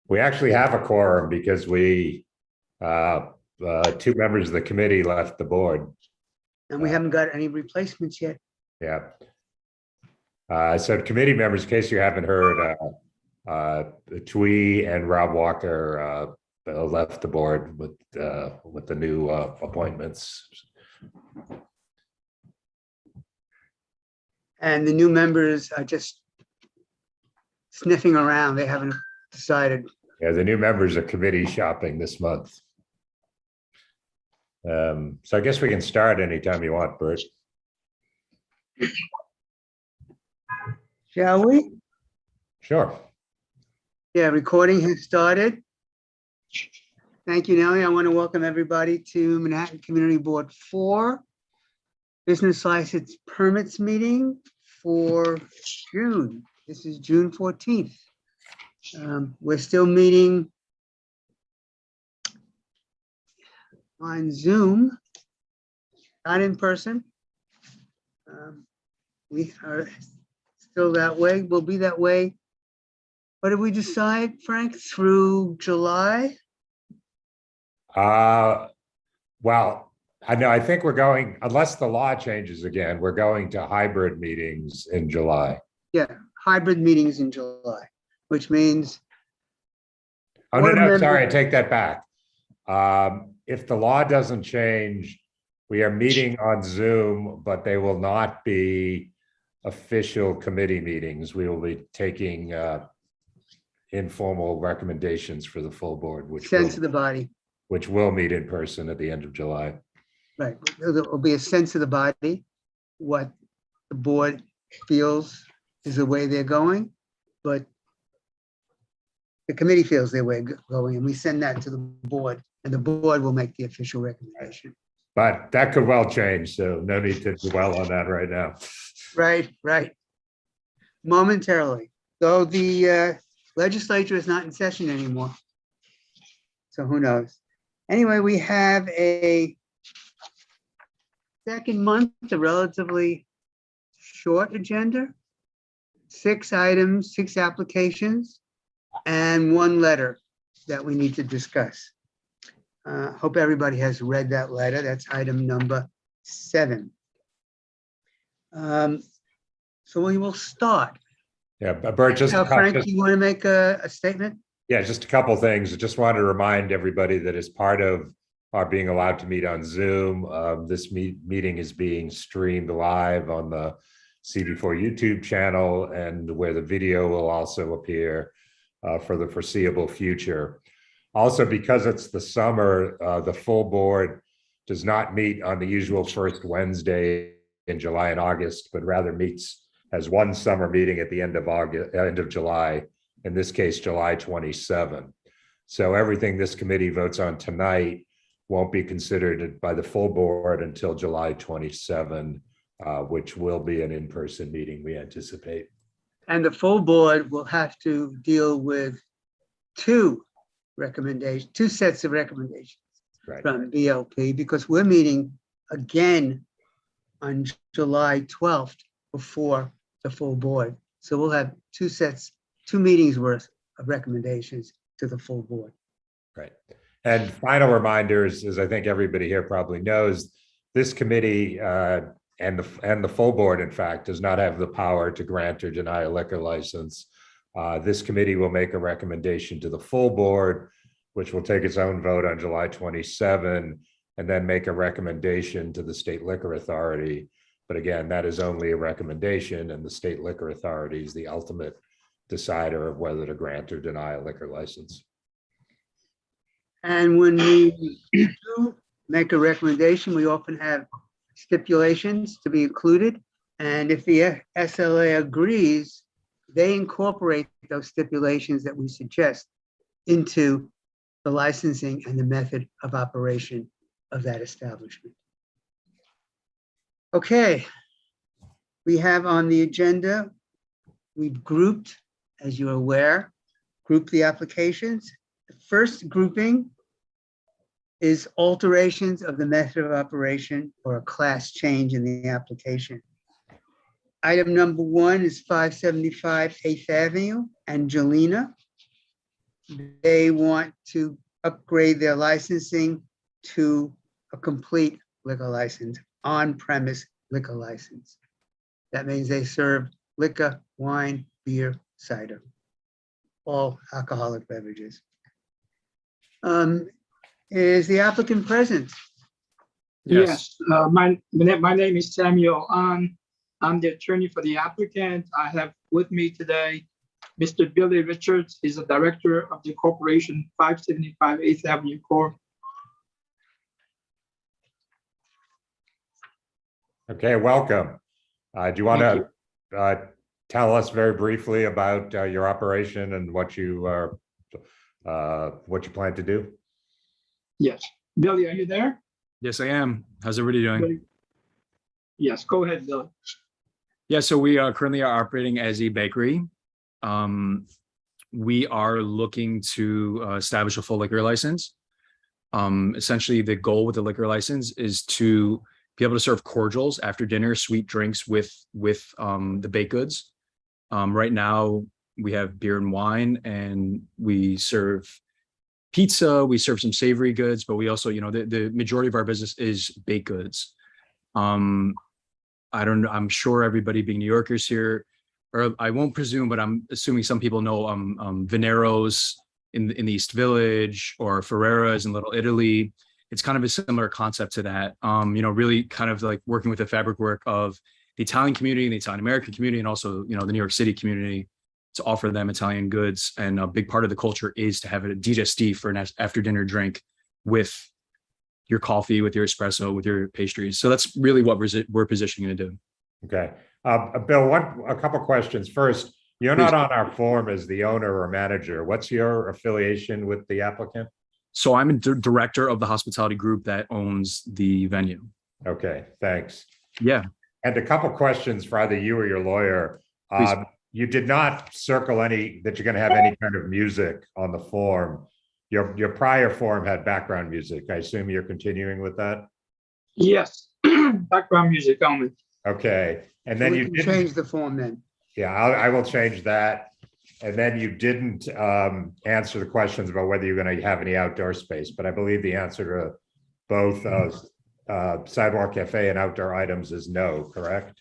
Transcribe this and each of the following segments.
We actually have a quorum because two members of the committee left the board. And we haven't got any replacements yet. Yeah. So committee members, in case you haven't heard, Twee and Rob Walker left the board with the new appointments. And the new members are just sniffing around. They haven't decided. Yeah, the new members are committee shopping this month. So I guess we can start anytime you want, Bert. Shall we? Sure. Yeah, recording has started. Thank you, Nellie. I want to welcome everybody to Manhattan Community Board 4 Business License Permits meeting for June. This is June 14th. We're still meeting on Zoom, not in person. We are still that way. We'll be that way. What did we decide, Frank, through July? Well, I think we're going, unless the law changes again, we're going to hybrid meetings in July. Yeah, hybrid meetings in July, which means. Oh, no, sorry, I take that back. If the law doesn't change, we are meeting on Zoom, but they will not be official committee meetings. We will be taking informal recommendations for the full board, which sense of the body. Which will meet in person at the end of July. Right. There will be a sense of the body, what the board feels is the way they're going, but the committee feels their way going, and we send that to the board, and the board will make the official recommendation. But that could well change, so no need to dwell on that right now. Right, right. Momentarily, though the legislature is not in session anymore. So who knows? Anyway, we have a second month, a relatively short agenda, 6 items, 6 applications, and 1 letter that we need to discuss. Hope everybody has read that letter. That's item number 7. So we will start. Yeah, Bert, just Frank, you want to make a statement? Yeah, just a couple things. I just wanted to remind everybody that as part of our being allowed to meet on Zoom, this meeting is being streamed live on the CB4 YouTube channel, and where the video will also appear for the foreseeable future. Also, because it's the summer, the full board does not meet on the usual first Wednesday in July and August, but rather has one summer meeting at the end of July. In this case, July 27. So everything this committee votes on tonight won't be considered by the full board until July 27, which will be an in-person meeting, we anticipate. And the full board will have to deal with 2 sets of recommendations from BLP, because we're meeting again on July 12th before the full board. So we'll have 2 meetings worth of recommendations to the full board. Right. And final reminders, as I think everybody here probably knows, this committee and the full board, in fact, does not have the power to grant or deny a liquor license. This committee will make a recommendation to the full board, which will take its own vote on July 27, and then make a recommendation to the state liquor authority. But again, that is only a recommendation, and the state liquor authority is the ultimate decider of whether to grant or deny a liquor license. And when we do make a recommendation, we often have stipulations to be included. And if the SLA agrees, they incorporate those stipulations that we suggest into the licensing and the method of operation of that establishment. Okay, we have on the agenda, we've grouped, as you're aware, grouped the applications. The first grouping is alterations of the method of operation or a class change in the application. Item number 1 is 575 8th Avenue, Angelina. they want to upgrade their licensing to a complete liquor license, on-premise liquor license. That means they serve liquor, wine, beer, cider, all alcoholic beverages. Is the applicant present? Yes, my name is Samuel An. I'm the attorney for the applicant. I have with me today Mr. Billy Richards. He's the director of the corporation 575 8th Avenue Corp. Okay, welcome. Do you want to tell us very briefly about your operation and what you plan to do? Yes, Billy, are you there? Yes, I am. How's everybody doing? Billy? Yes, go ahead, Billy. Yeah, so we currently are operating as a bakery. We are looking to establish a full liquor license. Essentially, the goal with the liquor license is to be able to serve cordials after dinner, sweet drinks with the baked goods. Right now, we have beer and wine, and we serve pizza. We serve some savory goods, but we also, the majority of our business is baked goods. I'm sure everybody being New Yorkers here, or I won't presume, but I'm assuming some people know Venero's in the East Village or Ferrera's in Little Italy. It's kind of a similar concept to that. Really kind of like working with the fabric work of the Italian community and the Italian American community, and also, the New York City community, to offer them Italian goods. And a big part of the culture is to have a digestivo for an after dinner drink with your coffee, with your espresso, with your pastries. So that's really what we're positioning to do. Okay. Bill, a couple questions. First, you're not on our form as the owner or manager. What's your affiliation with the applicant? So I'm a director of the hospitality group that owns the venue. Okay, thanks. Yeah. And a couple questions for either you or your lawyer. You did not circle that you're going to have any kind of music on the form. Your prior form had background music. I assume you're continuing with that? Yes, background music only. Okay. And then you didn't change the form then. Yeah, I will change that. And then you didn't answer the questions about whether you're going to have any outdoor space, but I believe the answer to both sidewalk cafe and outdoor items is no, correct?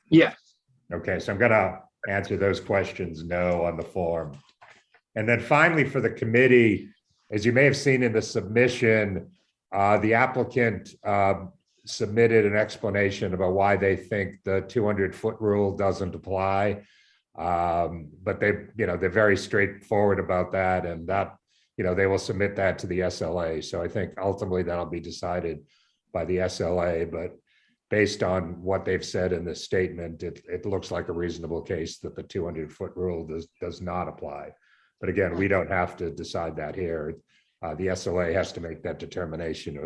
Yes. Okay, so I'm going to answer those questions no on the form. And then finally, for the committee, as you may have seen in the submission, the applicant submitted an explanation about why they think the 200-foot rule doesn't apply. But they're very straightforward about that, and that, they will submit that to the SLA. So I think ultimately that'll be decided by the SLA, but based on what they've said in this statement, it looks like a reasonable case that the 200-foot rule does not apply. But again, we don't have to decide that here. The SLA has to make that determination, or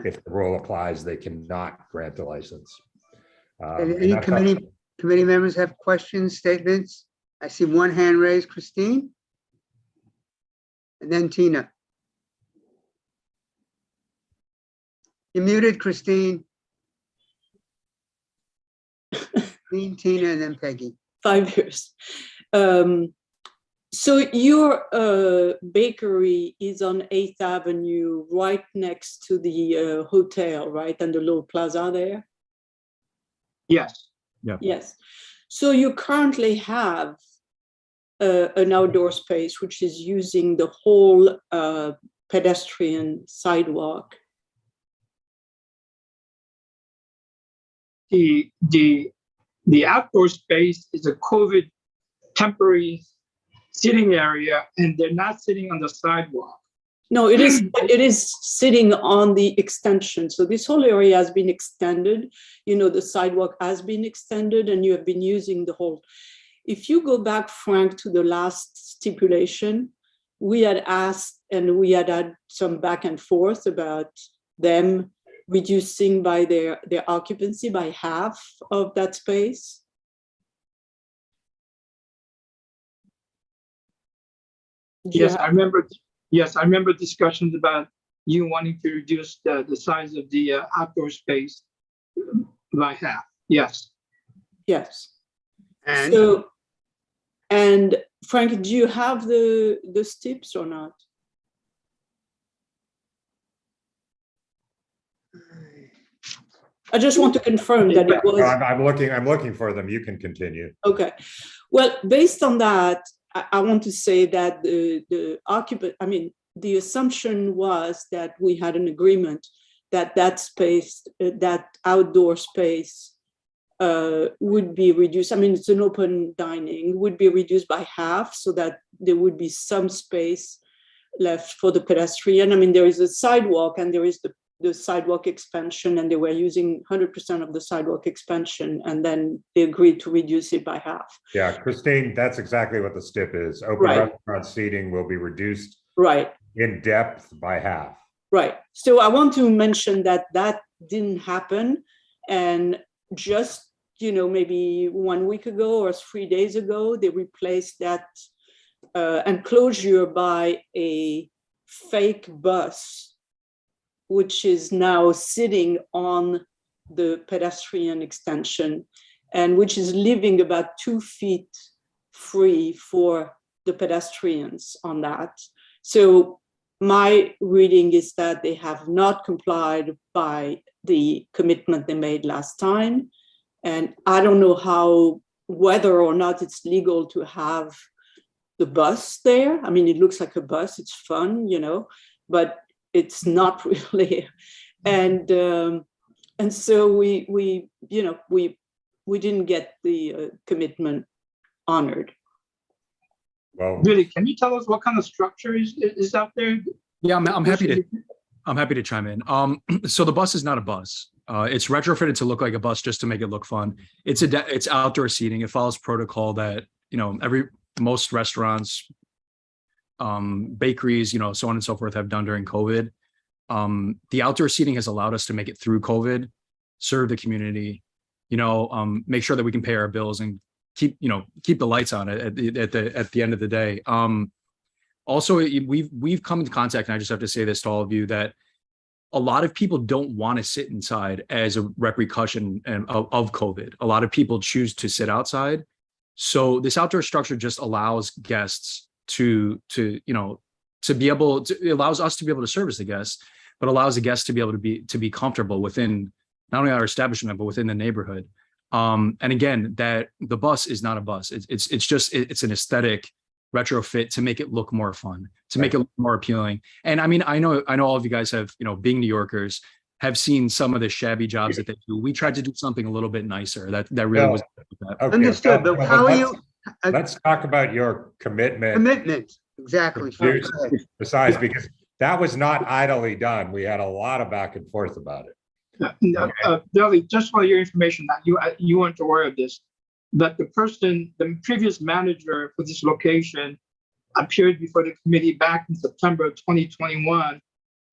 if the rule applies, they cannot grant the license. Any committee members have questions, statements? I see one hand raised, Christine. And then Tina. You're muted, Christine. Tina, and then Peggy. 5 years. So your bakery is on 8th Avenue, right next to the hotel, right? And the little plaza there? Yes. Yeah. Yes. So you currently have an outdoor space, which is using the whole pedestrian sidewalk. The outdoor space is a COVID temporary sitting area, and they're not sitting on the sidewalk. No, it is sitting on the extension. So this whole area has been extended. The sidewalk has been extended, and you have been using the whole. If you go back, Frank, to the last stipulation, we had asked, and we had some back and forth about them reducing by their occupancy by half of that space. Yes, I remember. Yes, I remember discussions about you wanting to reduce the size of the outdoor space by half. Yes. Yes. And So And Frank, do you have the tips or not? I just want to confirm that it was. I'm looking for them. You can continue. Okay. Well, based on that, I want to say that the occupant, I mean, the assumption was that we had an agreement that that space, that outdoor space would be reduced. I mean, it's an open dining, would be reduced by half so that there would be some space left for the pedestrian. I mean, there is a sidewalk and there is the sidewalk expansion, and they were using 100% of the sidewalk expansion, and then they agreed to reduce it by half. Yeah, Christine, that's exactly what the STIP is. Open Right. restaurant seating will be reduced Right. in depth by half. Right. So I want to mention that that didn't happen. And just, maybe 1 week ago or 3 days ago, they replaced that enclosure by a fake bus, which is now sitting on the pedestrian extension and which is leaving about 2 feet free for the pedestrians on that. So my reading is that they have not complied by the commitment they made last time. And I don't know whether or not it's legal to have the bus there. I mean, it looks like a bus, it's fun, but it's not really. And so we didn't get the commitment honored. Well, Billy, can you tell us what kind of structure is out there? Yeah, I'm happy to chime in. So the bus is not a bus. It's retrofitted to look like a bus just to make it look fun. It's outdoor seating. It follows protocol that most restaurants, bakeries, so on and so forth have done during COVID. The outdoor seating has allowed us to make it through COVID, serve the community, make sure that we can pay our bills and keep the lights on at the end of the day. Also, we've come into contact, and I just have to say this to all of you, that a lot of people don't want to sit inside as a repercussion of COVID. A lot of people choose to sit outside. So this outdoor structure just allows guests to be able to, it allows us to be able to service the guests, but allows the guests to be able to be comfortable within not only our establishment, but within the neighborhood. And again, that the bus is not a bus. It's an aesthetic retrofit to make it look more fun, to make it look more appealing. And I mean, I know all of you guys have, being New Yorkers, have seen some of the shabby jobs that they do. We tried to do something a little bit nicer. That really was that. Okay, Understood, but how are you? Let's talk about your commitment. Commitment, exactly. Besides, because that was not idly done. We had a lot of back and forth about it. Billy, just for your information, that you weren't aware of this, but the previous manager for this location appeared before the committee back in September of 2021.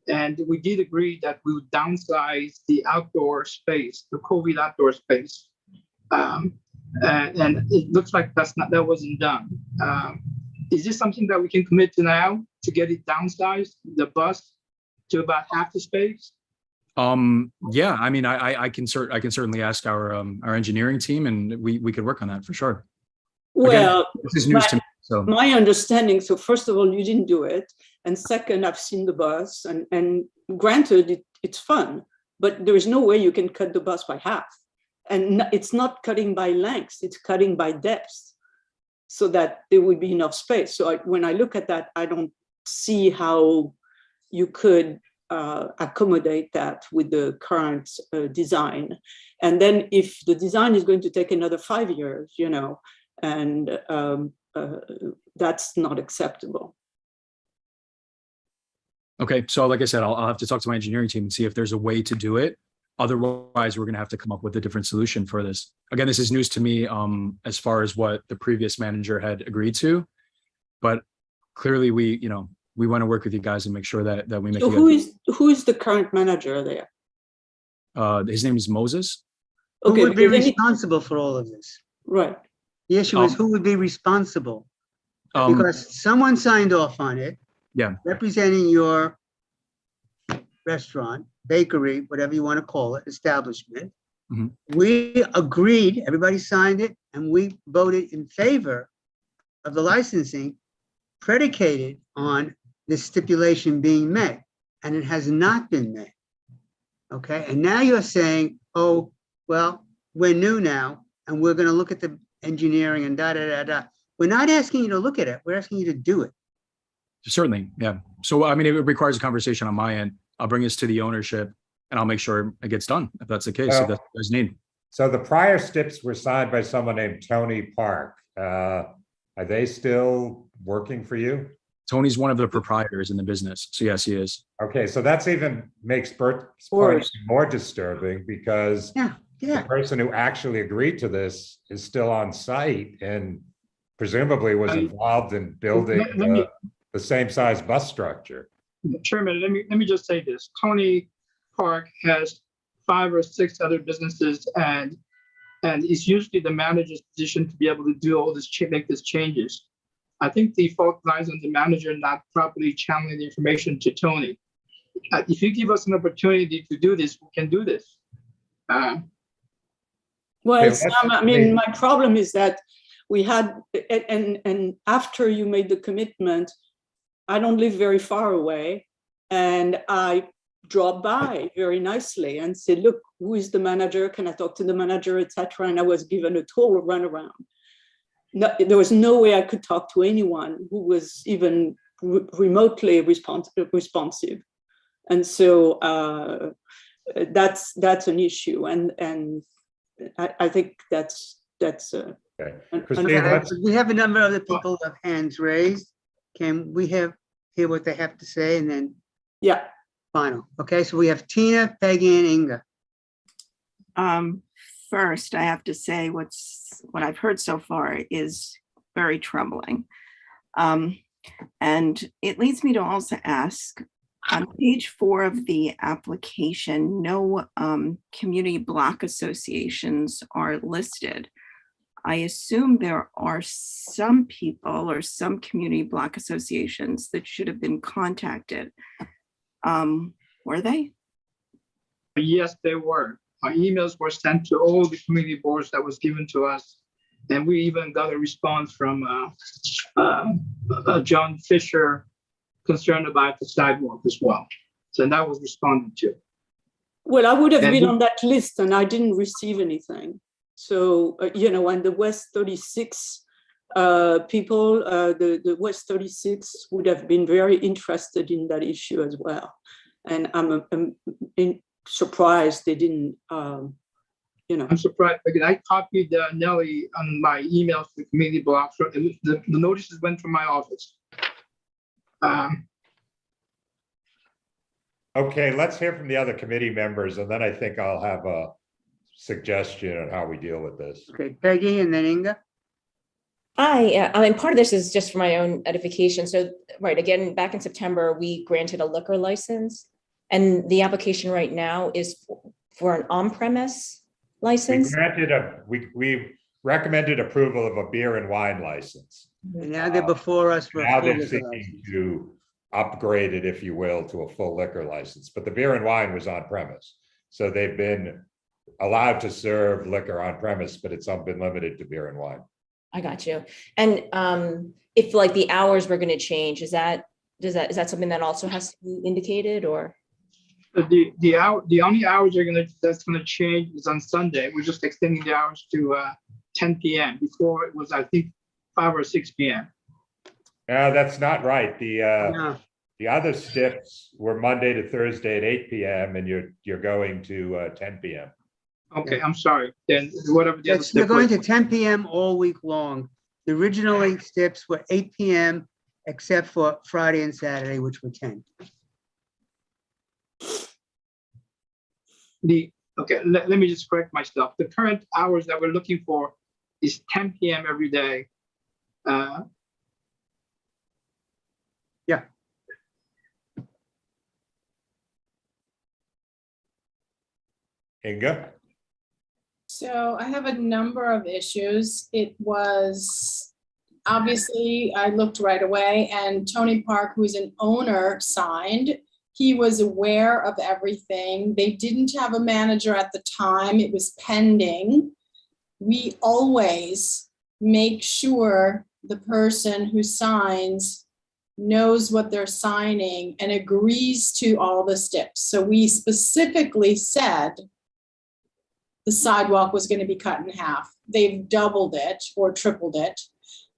And we did agree that we would downsize the outdoor space, the COVID outdoor space. And it looks like that wasn't done. Is this something that we can commit to now to get it downsized, the bus, to about half the space? Yeah, I mean, I can certainly ask our engineering team, and we could work on that for sure. Well, again, this is news to me. So my understanding, so first of all, you didn't do it. And second, I've seen the bus, and granted, it's fun, but there is no way you can cut the bus by half. And it's not cutting by length, it's cutting by depth, so that there would be enough space. So when I look at that, I don't see how you could accommodate that with the current design. And then if the design is going to take another 5 years, and that's not acceptable. okay, so like I said, I'll have to talk to my engineering team and see if there's a way to do it. Otherwise, we're going to have to come up with a different solution for this. Again, this is news to me as far as what the previous manager had agreed to, but clearly we want to work with you guys and make sure that we make. So who is the current manager there? His name is Moses. Who would be responsible for all of this? Right. The issue is who would be responsible? Because someone signed off on it. Yeah. Representing your restaurant, bakery, whatever you want to call it, establishment. Mm-hmm. We agreed, everybody signed it, and we voted in favor of the licensing predicated on this stipulation being met, and it has not been met. Okay, and now you're saying, oh, well, we're new now, and we're going to look at the engineering and da. We're not asking you to look at it. We're asking you to do it. Certainly, yeah. So, I mean, it requires a conversation on my end. I'll bring this to the ownership and I'll make sure it gets done if that's the case. Well, if that's what you guys need. So the prior STIPs were signed by someone named Tony Park. Are they still working for you? Tony's one of the proprietors in the business. So yes, he is. Okay, so that's even makes Bert's point even more disturbing because the person who actually agreed to this is still on site and presumably was involved in building the same size bus structure. Chairman, let me just say this. Tony Park has 5 or 6 other businesses, and it's usually the manager's position to be able to do all this, make these changes. I think the fault lies on the manager not properly channeling the information to Tony. If you give us an opportunity to do this, we can do this. Well, it's not, I mean, my problem is that we had, and after you made the commitment, I don't live very far away, and I dropped by very nicely and said, look, who is the manager? Can I talk to the manager, etc.? And I was given a total runaround. No, there was no way I could talk to anyone who was even remotely responsive. And so that's an issue. And I think that's Okay. We have a number of other people with hands raised. Can we hear what they have to say and then? Yeah. Final. Okay, so we have Tina, Peggy, and Inga. First, I have to say what I've heard so far is very troubling. And it leads me to also ask, on page 4 of the application, no community block associations are listed. I assume there are some people or some community block associations that should have been contacted. Were they? Yes, they were. Our emails were sent to all the community boards that was given to us. And we even got a response from John Fisher concerned about the sidewalk as well. So that was responded to. Well, I would have been on that list and I didn't receive anything. So, and the West 36 people, the West 36 would have been very interested in that issue as well. And I'm surprised they didn't, I'm surprised because I copied Nellie on my emails to community blocks. The notices went from my office. Okay, let's hear from the other committee members, and then I think I'll have a suggestion on how we deal with this. Okay, Peggy and then Inga. I mean, part of this is just for my own edification. So, right, again, back in September, we granted a liquor license, and the application right now is for an on-premise license. We recommended approval of a beer and wine license. And now they're before us. Now they're seeking to upgrade it, if you will, to a full liquor license. But the beer and wine was on premise. So they've been allowed to serve liquor on premise, but it's been limited to beer and wine. I got you. And if like the hours were going to change, is that something that also has to be indicated, or? The only hours that's gonna change is on Sunday. We're just extending the hours to 10 p.m. Before it was, I think, 5 or 6 p.m. That's not right. The other STIPs were Monday to Thursday at 8 p.m. and you're going to 10 p.m. Okay, I'm sorry. Then whatever the other They're going to 10 p.m. all week long. The original 8 STIPs were 8 p.m. except for Friday and Saturday, which were 10. Let me just correct myself. The current hours that we're looking for is 10 p.m. every day. Yeah. Inga? So I have a number of issues. It was, obviously, I looked right away, and Tony Park, who's an owner, signed. He was aware of everything. They didn't have a manager at the time. It was pending. We always make sure the person who signs knows what they're signing and agrees to all the steps. So we specifically said the sidewalk was going to be cut in half. They've doubled it or tripled it,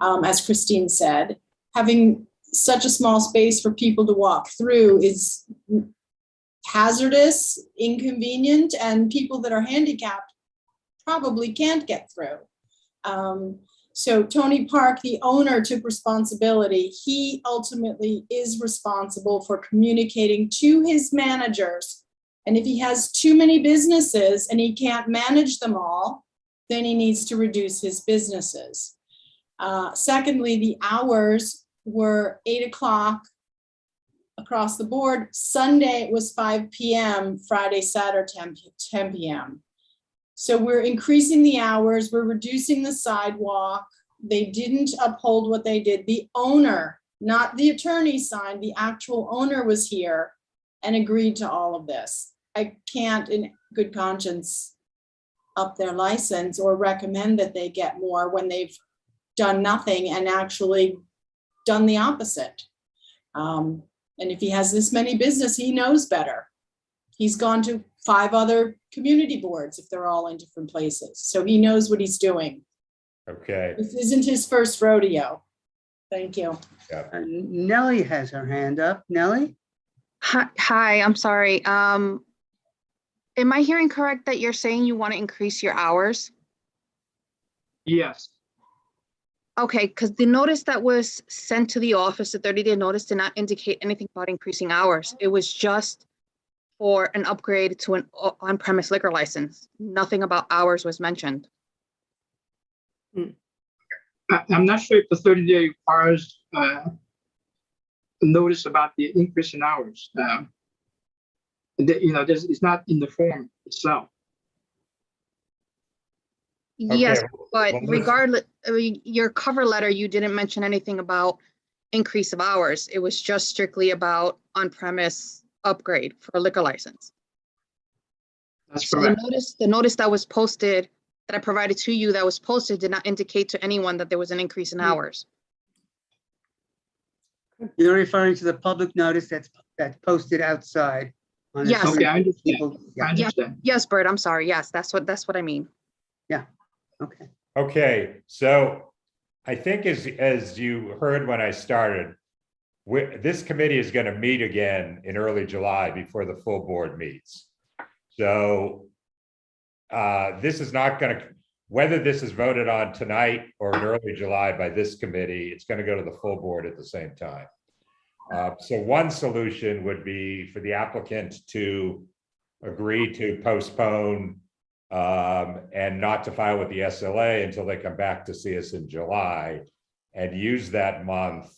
as Christine said. Having such a small space for people to walk through is hazardous, inconvenient, and people that are handicapped probably can't get through. So Tony Park, the owner, took responsibility. He ultimately is responsible for communicating to his managers. And if he has too many businesses and he can't manage them all, then he needs to reduce his businesses. Secondly, the hours were 8 o'clock across the board. Sunday it was 5 p.m., Friday, Saturday, 10 p.m. So we're increasing the hours, we're reducing the sidewalk. They didn't uphold what they did. The owner, not the attorney, signed, the actual owner was here and agreed to all of this. I can't in good conscience up their license or recommend that they get more when they've done nothing and actually done the opposite. And if he has this many business, he knows better. He's gone to 5 other community boards if they're all in different places. So he knows what he's doing. Okay. This isn't his first rodeo. Thank you. Nellie has her hand up. Nellie? Hi, I'm sorry. Am I hearing correct that you're saying you want to increase your hours? Yes. Okay, because the notice that was sent to the office, the 30-day notice, did not indicate anything about increasing hours. It was just for an upgrade to an on-premise liquor license. Nothing about hours was mentioned. I'm not sure if the 30-day requires a notice about the increase in hours. It's not in the form itself. Yes, Okay, but well, regardless, your cover letter, you didn't mention anything about increase of hours. It was just strictly about on-premise upgrade for a liquor license. That's So correct. the notice that was posted, that I provided to you, that was posted, did not indicate to anyone that there was an increase in hours. You're referring to the public notice that's posted outside. On the Yes. sign. Okay, I understand. People- I Yeah, understand. Yes, Bert, I'm sorry. Yes, that's what I mean. okay. Okay, so I think as you heard when I started, this committee is going to meet again in early July before the full board meets. So this is not going to, whether this is voted on tonight or in early July by this committee, it's going to go to the full board at the same time. So one solution would be for the applicant to agree to postpone and not to file with the SLA until they come back to see us in July, and use that month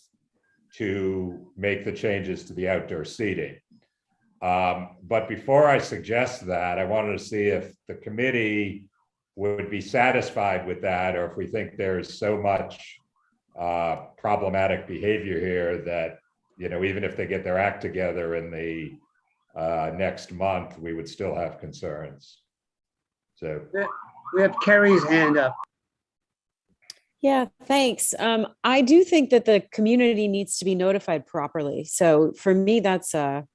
to make the changes to the outdoor seating. But before I suggest that, I wanted to see if the committee would be satisfied with that, or if we think there's so much problematic behavior here that, even if they get their act together in the next month, we would still have concerns. So We have Carrie's hand up. Yeah, thanks. I do think that the community needs to be notified properly. So for me, that's a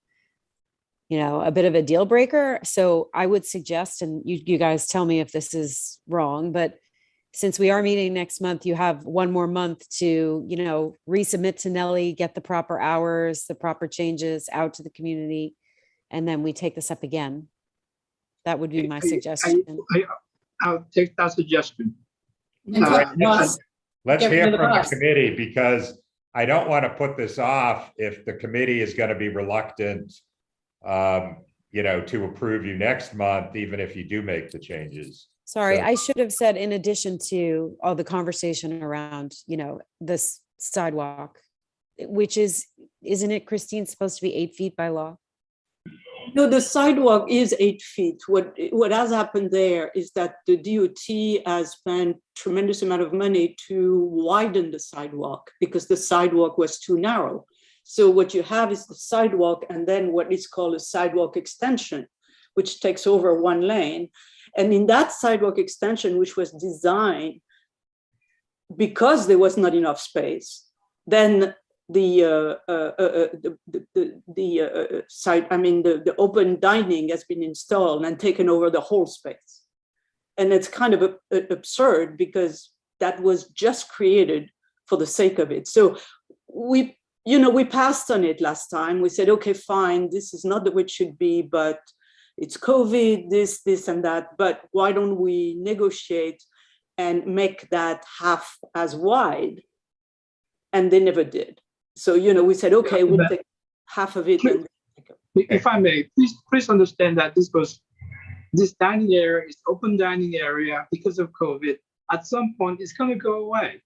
bit of a deal breaker. So I would suggest, and you guys tell me if this is wrong, but since we are meeting next month, you have one more month to, resubmit to Nellie, get the proper hours, the proper changes out to the community, and then we take this up again. That would be my suggestion. I'll take that suggestion. And let's Get rid hear of the from the bus. committee, because I don't want to put this off if the committee is going to be reluctant, to approve you next month, even if you do make the changes. Sorry, So- I should have said in addition to all the conversation around, this sidewalk, which isn't it, Christine, supposed to be 8 feet by law? No, the sidewalk is 8 feet. What has happened there is that the DOT has spent tremendous amount of money to widen the sidewalk because the sidewalk was too narrow. So what you have is the sidewalk and then what is called a sidewalk extension, which takes over 1 lane. And in that sidewalk extension, which was designed because there was not enough space, then the open dining has been installed and taken over the whole space. And it's kind of absurd because that was just created for the sake of it. So we passed on it last time. We said, okay, fine, this is not the way it should be, but it's COVID, this, and that. But why don't we negotiate and make that half as wide? And they never did. So, we said, okay, we'll take half of it. And if I may, please understand that this dining area is open dining area because of COVID. At some point, it's going to go away.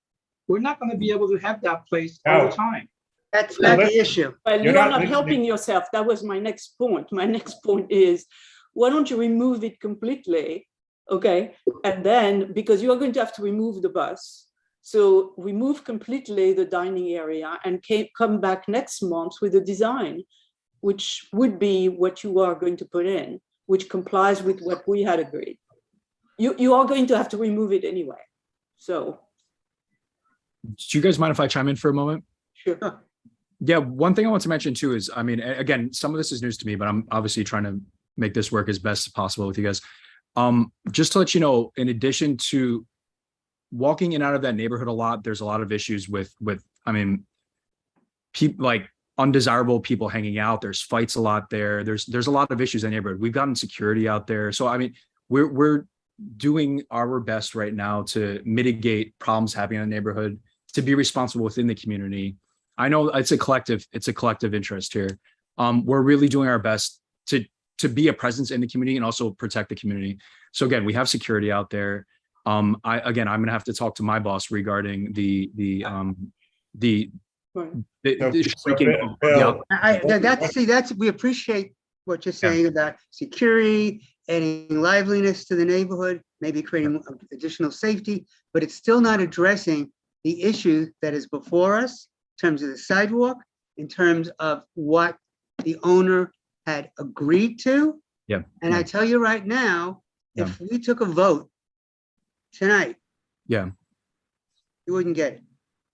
We're not going to be able to have that place all the time. That's not the issue. Well, you're not helping yourself. That was my next point. My next point is, why don't you remove it completely? Okay. And then, because you are going to have to remove the bus. So remove completely the dining area and come back next month with a design, which would be what you are going to put in, which complies with what we had agreed. You are going to have to remove it anyway. So. Do you guys mind if I chime in for a moment? Sure. Yeah, one thing I want to mention too is, I mean, again, some of this is news to me, but I'm obviously trying to make this work as best as possible with you guys. Just to let you know, in addition to walking in and out of that neighborhood a lot, there's a lot of issues with I mean, people like undesirable people hanging out. There's fights a lot there. There's a lot of issues in the neighborhood. We've gotten security out there. So, I mean, we're doing our best right now to mitigate problems happening in the neighborhood, to be responsible within the community. I know it's a collective interest here. We're really doing our best to be a presence in the community and also protect the community. So again, we have security out there. I'm gonna have to talk to my boss regarding the shrinking. We appreciate what you're saying about security, adding liveliness to the neighborhood, maybe creating additional safety, but it's still not addressing the issue that is before us in terms of the sidewalk, in terms of what the owner had agreed to. Yeah. And I tell you right now, if we took a vote tonight, you wouldn't get it.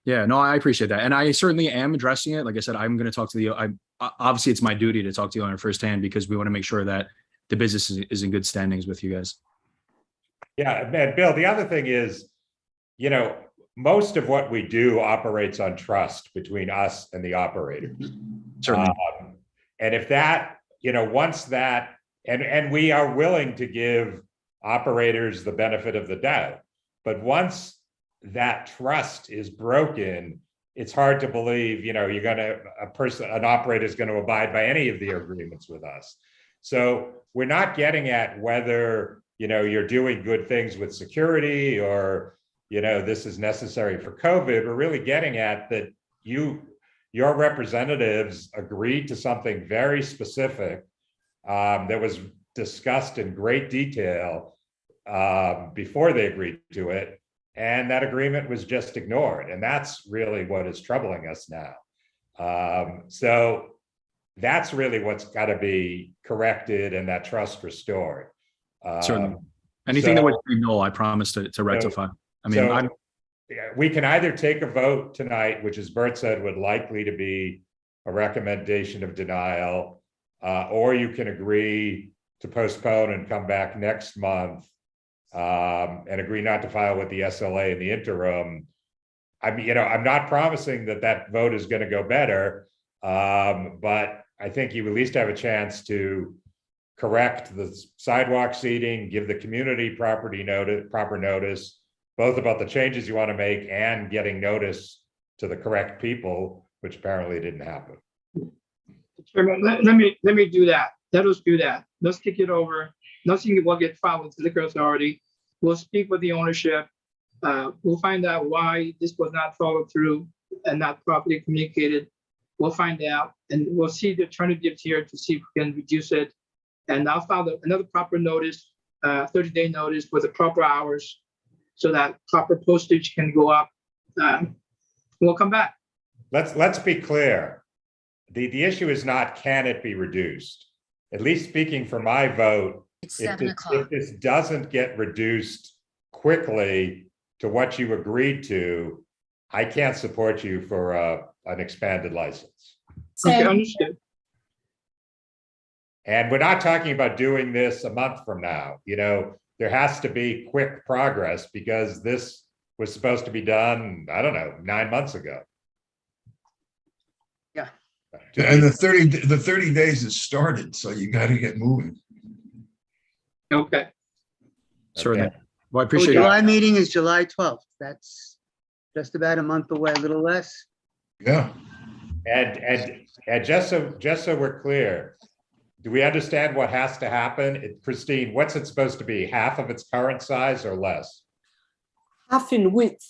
Yeah, no, I appreciate that. And I certainly am addressing it. Like I said, I'm going to talk to obviously it's my duty to talk to the owner firsthand because we want to make sure that the business is in good standings with you guys. Yeah, man, Bill, the other thing is, most of what we do operates on trust between us and the operators. Certainly. And if that, once that, and we are willing to give operators the benefit of the doubt, but once that trust is broken, it's hard to believe, an operator is going to abide by any of the agreements with us. So we're not getting at whether, you're doing good things with security or, this is necessary for COVID. We're really getting at that your representatives agreed to something very specific that was discussed in great detail before they agreed to it. And that agreement was just ignored. And that's really what is troubling us now. So that's really what's got to be corrected and that trust restored. Certainly. Anything that would be null, I promise to rectify. We can either take a vote tonight, which as Bert said, would likely to be a recommendation of denial, or you can agree to postpone and come back next month and agree not to file with the SLA in the interim. I'm not promising that vote is going to go better, but I think you at least have a chance to correct the sidewalk seating, give the community proper notice, both about the changes you want to make and getting notice to the correct people, which apparently didn't happen. Chairman, let me do that. Let us do that. Let's kick it over. Nothing will get filed with the liquor authority. We'll speak with the ownership. We'll find out why this was not followed through and not properly communicated. We'll find out and we'll see the alternatives here to see if we can reduce it. And I'll file another proper notice, 30-day notice with the proper hours so that proper postage can go up. We'll come back. Let's be clear. The issue is not, can it be reduced? At least speaking for my vote, if this doesn't get reduced quickly to what you agreed to, I can't support you for an expanded license. Okay, Same. understood. And we're not talking about doing this a month from now. You know, there has to be quick progress because this was supposed to be done, I don't know, 9 months ago. Yeah. And the 30 days has started, so you got to get moving. Okay. Certainly. Okay. Well, I So appreciate it. July meeting is July 12th. That's just about a month away, a little less. Yeah. And just so we're clear, do we understand what has to happen? Christine, what's it supposed to be? Half of its current size or less? Half in width,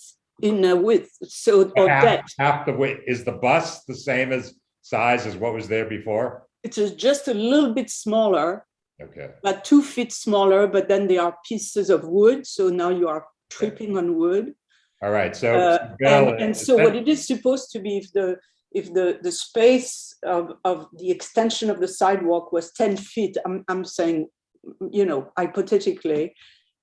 so, or depth. Half the width. Is the bus the same as size as what was there before? It is just a little bit smaller, Okay. about 2 feet smaller, but then there are pieces of wood. So now you are tripping on wood. All right. So, Bill, And so what it is supposed to be, if the space of the extension of the sidewalk was 10 feet, I'm saying, you know, hypothetically,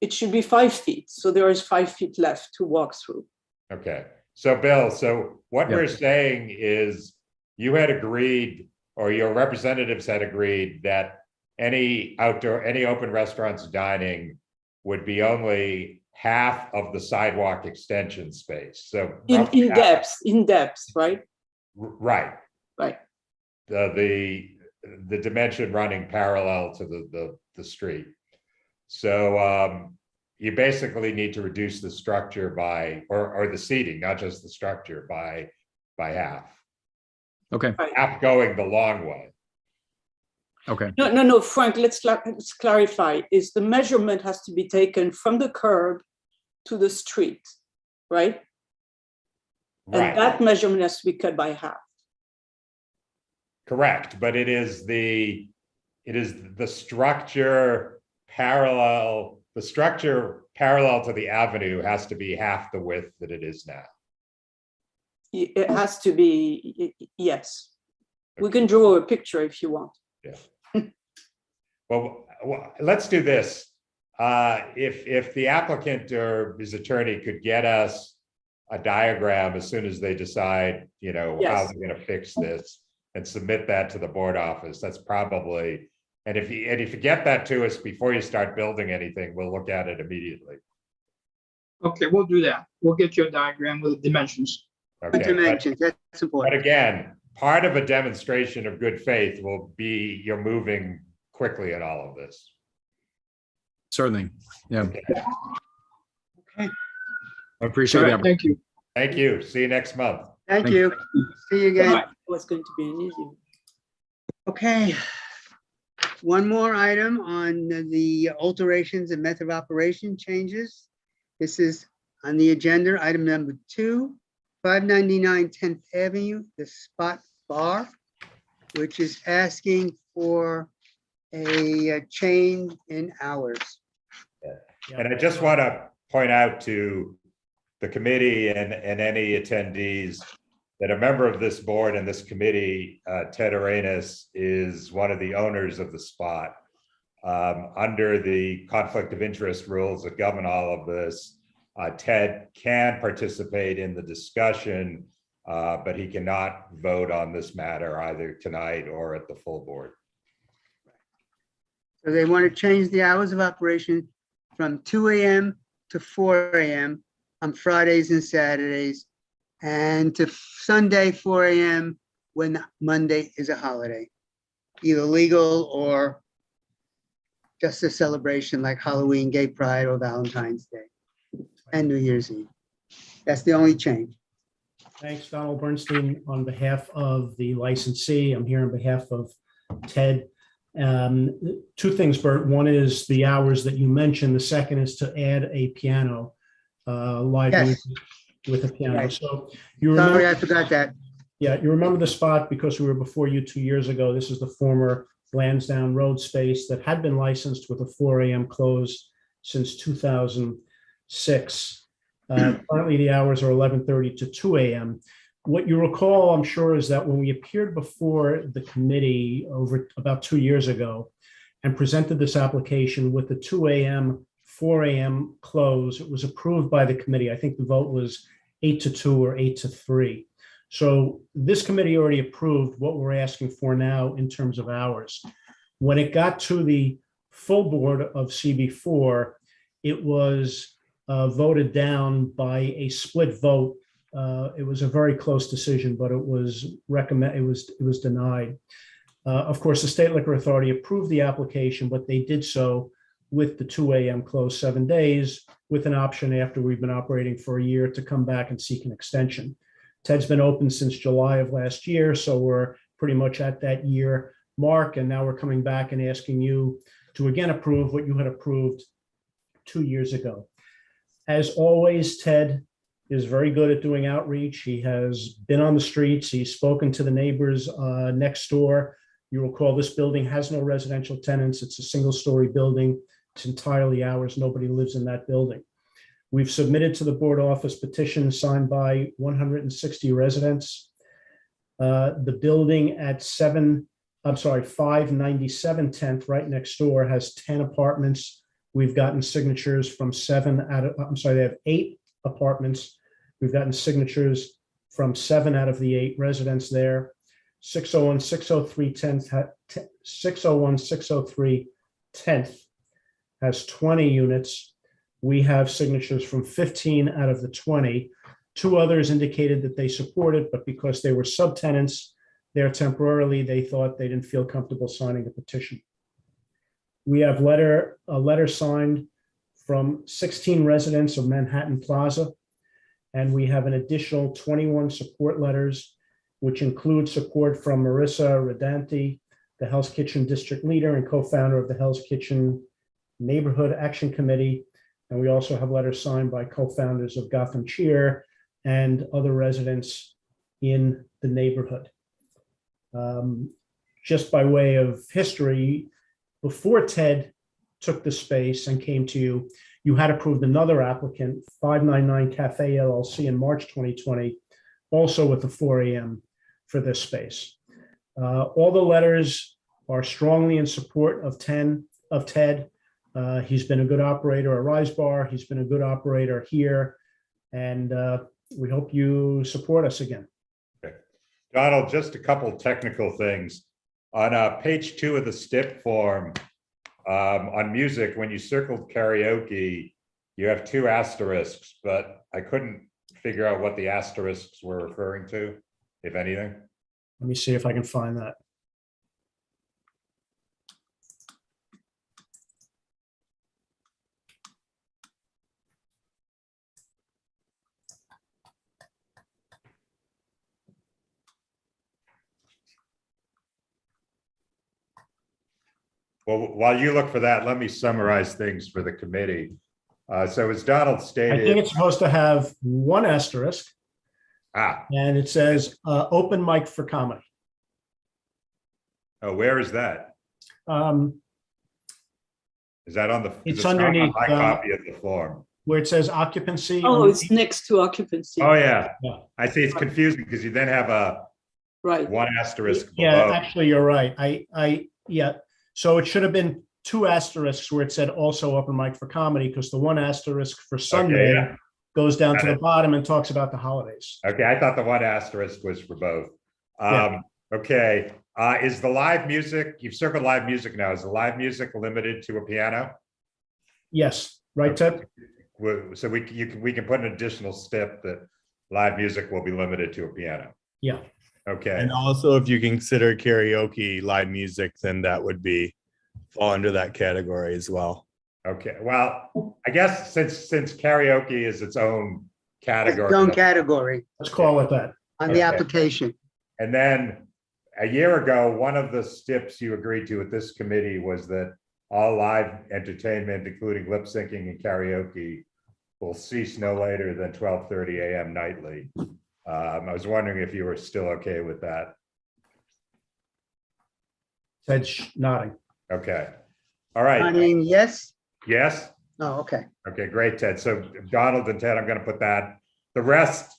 it should be 5 feet. So there is 5 feet left to walk through. okay. So Bill, so what Yeah. we're saying is you had agreed, or your representatives had agreed, that any open restaurants dining would be only half of the sidewalk extension space. So In roughly half. depth, right? Right. Right. The dimension running parallel to the street. So you basically need to reduce the structure by, or the seating, not just the structure, by half. Okay. Half going the long way. Okay. No, Frank, let's clarify. Is the measurement has to be taken from the curb to the street, right? Right. And that measurement has to be cut by half. Correct, but it is the structure parallel. The structure parallel to the avenue has to be half the width that it is now. It has to be, yes. We can draw a picture if you want. Yeah. Well, let's do this. If the applicant or his attorney could get us a diagram as soon as they decide, you know, how Yes. they're going to fix this, and submit that to the board office, that's probably. And if you get that to us before you start building anything, we'll look at it immediately. Okay, we'll do that. We'll get you a diagram with dimensions. Good Okay. dimensions, that's But important. again, part of a demonstration of good faith will be you're moving quickly in all of this. Certainly. Yeah. Okay. Okay. I appreciate All the right, opportunity. thank you. Thank you. See you next month. Thank Thank you. See you again. It was going to be an easy one. Okay. One more item on the alterations and method of operation changes. This is on the agenda, item number 2, 599 10th Avenue, the Spot Bar, which is asking for a change in hours. And I just want to point out to the committee and any attendees that a member of this board and this committee, Ted Arenas, is one of the owners of the Spot. Under the conflict of interest rules that govern all of this, Ted can participate in the discussion, but he cannot vote on this matter either tonight or at the full board. So they want to change the hours of operation from 2 a.m. to 4 a.m. on Fridays and Saturdays, and to Sunday 4 a.m. when Monday is a holiday, either legal or just a celebration like Halloween, Gay Pride, or Valentine's Day, and New Year's Eve. That's the only change. Thanks, Donald Bernstein. On behalf of the licensee, I'm here on behalf of Ted. Two things, Bert. One is the hours that you mentioned. The second is to add a piano, live Yes. music with a piano. Right. So you Sorry, remember, I forgot that. yeah, you remember the Spot because we were before you 2 years ago. This is the former Lansdowne Road space that had been licensed with a 4 a.m. close since 2006. Currently, the hours are 11:30 to 2 a.m. What you recall, I'm sure, is that when we appeared before the committee over about 2 years ago and presented this application with the 2 a.m. 4 a.m. close. It was approved by the committee. I think the vote was 8-2 or 8-3. So this committee already approved what we're asking for now in terms of hours. When it got to the full board of CB4, it was voted down by a split vote. It was a very close decision, but it was denied. Of course, the State Liquor Authority approved the application, but they did so with the 2 a.m. close 7 days, with an option after we've been operating for a year to come back and seek an extension. TED's been open since July of last year, so we're pretty much at that year mark, and now we're coming back and asking you to again approve what you had approved 2 years ago. As always, TED is very good at doing outreach. He has been on the streets. He's spoken to the neighbors next door. You recall this building has no residential tenants. It's a single-story building. It's entirely ours. Nobody lives in that building. We've submitted to the board office petitions signed by 160 residents. The building at 597 10th, right next door, has 10 apartments. We've gotten signatures from they have 8 apartments. We've gotten signatures from 7 out of the 8 residents there. 601 603 10th has 20 units. We have signatures from 15 out of the 20. 2 others indicated that they support it, but because they were subtenants there temporarily, they thought they didn't feel comfortable signing the petition. We have a letter signed from 16 residents of Manhattan Plaza, and we have an additional 21 support letters, which include support from Marissa Redanti, the Hell's Kitchen district leader and co-founder of the Hell's Kitchen Neighborhood Action Committee. And we also have letters signed by co-founders of Gotham Cheer and other residents in the neighborhood. Just by way of history, before TED took the space and came to you, you had approved another applicant, 599 Cafe LLC, in March 2020, also with the 4 a.m. for this space. All the letters are strongly in support of TED. He's been a good operator at Rise Bar. He's been a good operator here. And we hope you support us again. Okay. Donald, just a couple technical things. On page 2 of the STIP form, on music, when you circled karaoke, you have 2 asterisks, but I couldn't figure out what the asterisks were referring to, if anything. Let me see if I can find that. Well, while you look for that, let me summarize things for the committee. So as Donald stated, I think it's supposed to have 1 asterisk. And it says open mic for comedy. Oh, where is that? Is that on the? It's underneath my copy of the form, where it says occupancy. Oh, it's next to occupancy. Oh, yeah. Yeah. I see it's confusing because you then have a Right. 1 asterisk Yeah, below. actually, you're right. Yeah. So it should have been 2 asterisks where it said also open mic for comedy, because the 1 asterisk for Sunday yeah. goes down Got to the it. bottom and talks about the holidays. Okay, I thought the 1 asterisk was for both. Yeah. Okay, is the live music, you've circled live music now, is the live music limited to a piano? Yes, right, Ted? So we can put an additional step that live music will be limited to a piano. Yeah. Okay. And also, if you consider karaoke live music, then that would fall under that category as well. Okay, well, I guess since karaoke is its own category. Its own category Let's call it that. on the application. And then a year ago, one of the steps you agreed to with this committee was that all live entertainment, including lip syncing and karaoke, will cease no later than 12:30 a.m. nightly. I was wondering if you were still okay with that. Ted's nodding. Okay. All right. I mean, yes? Yes? Oh, okay. Okay, great, Ted. So Donald and Ted, I'm going to put that. The rest,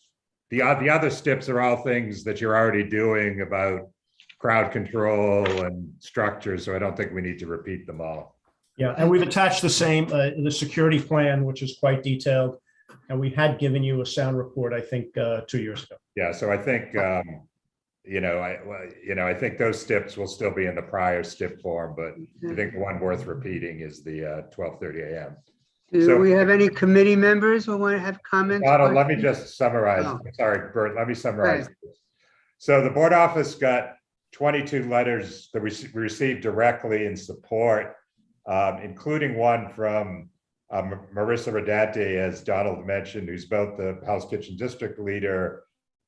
the other steps are all things that you're already doing about crowd control and structure, so I don't think we need to repeat them all. Yeah, and we've attached the same, the security plan, which is quite detailed. And we had given you a sound report, I think, 2 years ago. Yeah, so I think, I think those steps will still be in the prior step form, but I think the one worth repeating is the 12:30 a.m. Do So- we have any committee members who want to have comments? Donald, let me questions? just summarize. Oh. Sorry, Bert, let me summarize. So the board office got 22 letters that we received directly in support, including one from Marissa Rodante, as Donald mentioned, who's both the House Kitchen District leader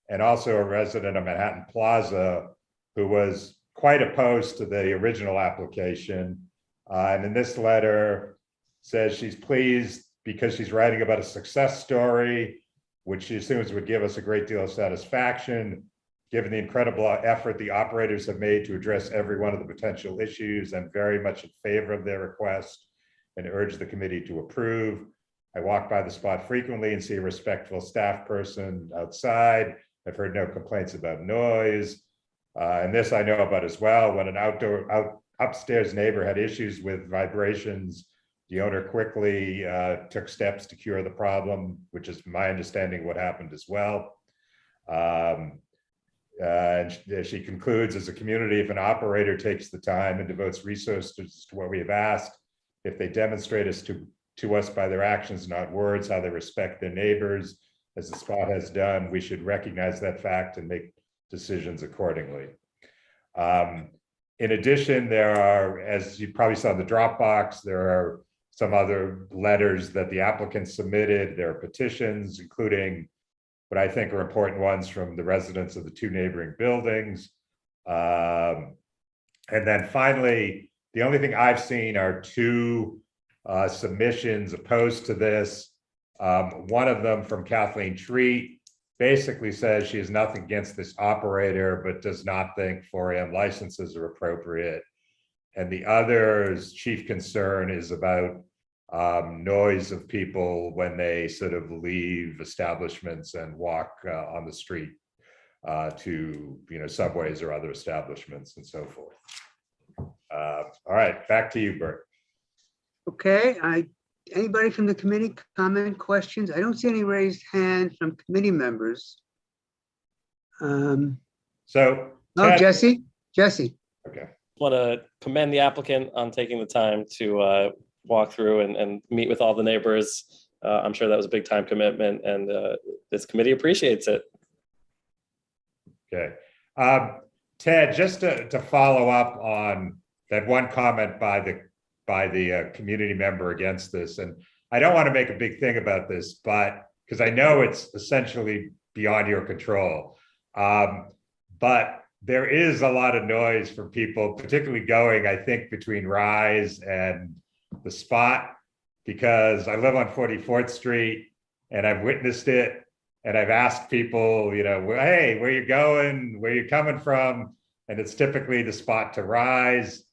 and also a resident of Manhattan Plaza, who was quite opposed to the original application. And in this letter says she's pleased because she's writing about a success story, which she assumes would give us a great deal of satisfaction, given the incredible effort the operators have made to address every one of the potential issues. I'm very much in favor of their request and urge the committee to approve. I walk by the spot frequently and see a respectful staff person outside. I've heard no complaints about noise. And this I know about as well. When an upstairs neighbor had issues with vibrations, the owner quickly took steps to cure the problem, which is my understanding what happened as well. And she concludes, as a community, if an operator takes the time and devotes resources to what we have asked, if they demonstrate to us by their actions, not words, how they respect their neighbors, as the spot has done, we should recognize that fact and make decisions accordingly. In addition, there are, as you probably saw in the Dropbox, there are some other letters that the applicants submitted. There are petitions, including what I think are important ones from the residents of the two neighboring buildings. And then finally, the only thing I've seen are two submissions opposed to this. One of them from Kathleen Treat basically says she has nothing against this operator, but does not think 4 a.m. licenses are appropriate. And the other's chief concern is about noise of people when they sort of leave establishments and walk on the street to subways or other establishments and so forth. All right, back to you, Bert. Okay, anybody from the committee comment, questions? I don't see any raised hands from committee members. So, Oh, Ted- Jesse. Okay. Want to commend the applicant on taking the time to walk through and meet with all the neighbors. I'm sure that was a big time commitment, and this committee appreciates it. Okay. Ted, just to follow up on that one comment by the community member against this, and I don't want to make a big thing about this, but because I know it's essentially beyond your control, but there is a lot of noise from people, particularly going, I think, between Rise and the Spot, because I live on 44th Street and I've witnessed it. And I've asked people, hey, where you going? Where you coming from? And it's typically the Spot to Rise.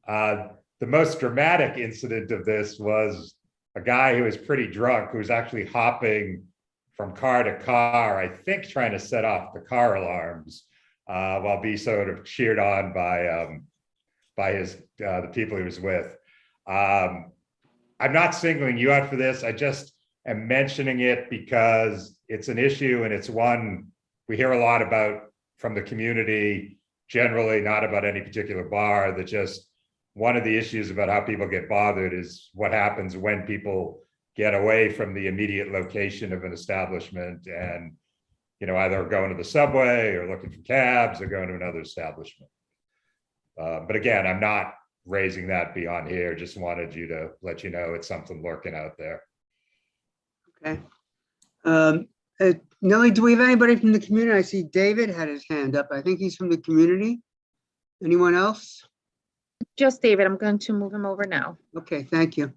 The most dramatic incident of this was a guy who was pretty drunk, who was actually hopping from car to car, I think trying to set off the car alarms, while being sort of cheered on by the people he was with. I'm not singling you out for this. I just am mentioning it because it's an issue, and it's one we hear a lot about from the community generally, not about any particular bar. That just one of the issues about how people get bothered is what happens when people get away from the immediate location of an establishment and either going to the subway or looking for cabs or going to another establishment. But again, I'm not raising that beyond here. Just wanted you to let you know it's something lurking out there. Okay. Nellie, do we have anybody from the community? I see David had his hand up. I think he's from the community. Anyone else? Just David. I'm going to move him over now. Okay, thank you.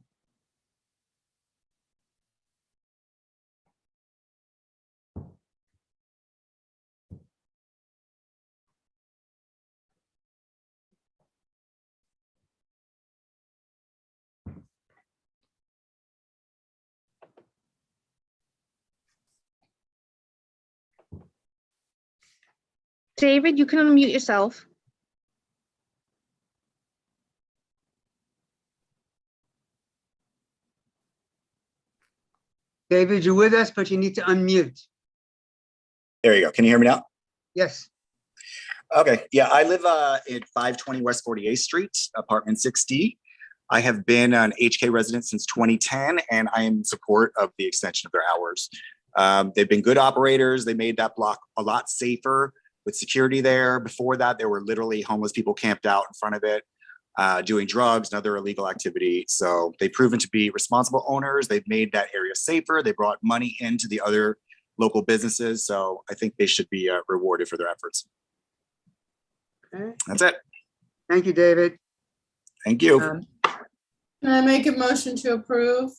David, you can unmute yourself. David, you're with us, but you need to unmute. There you go. Can you hear me now? Yes. Okay. Yeah, I live at 520 West 48th Street, apartment 6D. I have been an HK resident since 2010, and I am in support of the extension of their hours. They've been good operators. They made that block a lot safer with security there. Before that, there were literally homeless people camped out in front of it, doing drugs and other illegal activity. So they've proven to be responsible owners. They've made that area safer. They brought money into the other local businesses. So I think they should be rewarded for their efforts. Okay. That's it. Thank you, David. Thank you. Can I make a motion to approve?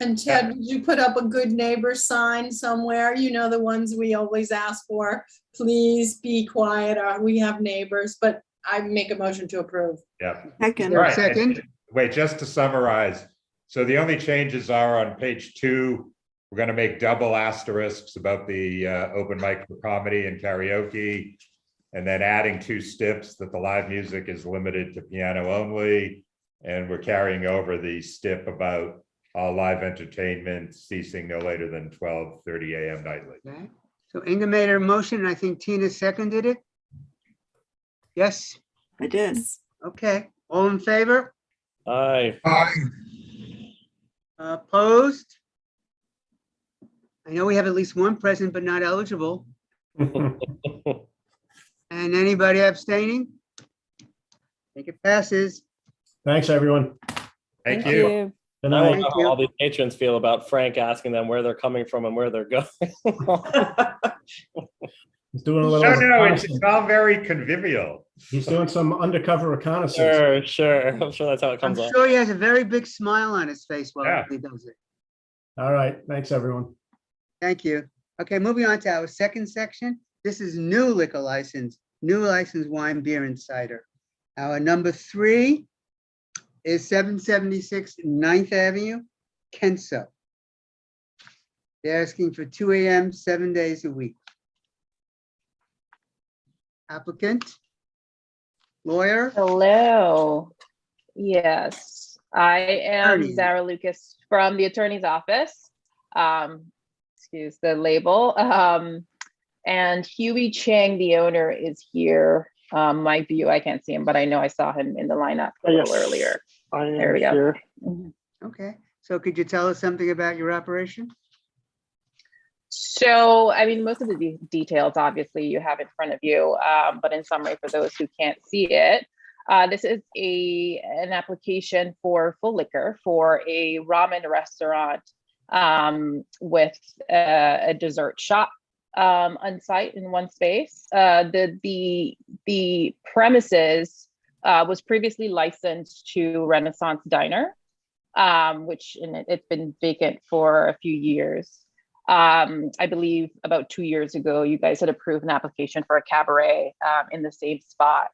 And Ted, would you put up a good neighbor sign somewhere? You know, the ones we always ask for. Please be quiet. We have neighbors, but I make a motion to approve. Yeah. Second. All right. Second. Wait, just to summarize. So the only changes are on page 2, we're going to make double asterisks about the open mic for comedy and karaoke, and then adding 2 steps that the live music is limited to piano only. And we're carrying over the stip about live entertainment ceasing no later than 12:30 a.m. nightly. Okay. So Inga made her motion, and I think Tina seconded it. Yes? I did. Okay. All in favor? Aye. Opposed? I know we have at least one present but not eligible. And anybody abstaining? I think it passes. Thanks, everyone. Thank you. Good I night. don't know how all these patrons feel about Frank asking them where they're coming from and where they're going. He's doing a little. No, it's all very convivial. He's doing some undercover reconnaissance. Sure. I'm sure that's how it I'm comes off. sure he has a very big smile on his face while he does it. All right. Thanks, everyone. Thank you. Okay, moving on to our second section. This is new liquor license, new licensed wine, beer, and cider. Our number 3 is 776 9th Avenue, Kenso. They're asking for 2 a.m., 7 days a week. Applicant, lawyer, Hello. Yes, I am Attorney. Zara Lucas from the attorney's office. Excuse the label. And Huey Chang, the owner, is here. My view, I can't see him, but I know I saw him in the lineup a little earlier. There we go. Here. okay. So could you tell us something about your operation? So, I mean, most of the details, obviously, you have in front of you, but in summary, for those who can't see it, this is an application for full liquor for a ramen restaurant with a dessert shop on site in one space. The premises was previously licensed to Renaissance Diner, which it's been vacant for a few years. I believe about 2 years ago, you guys had approved an application for a cabaret in the same spot.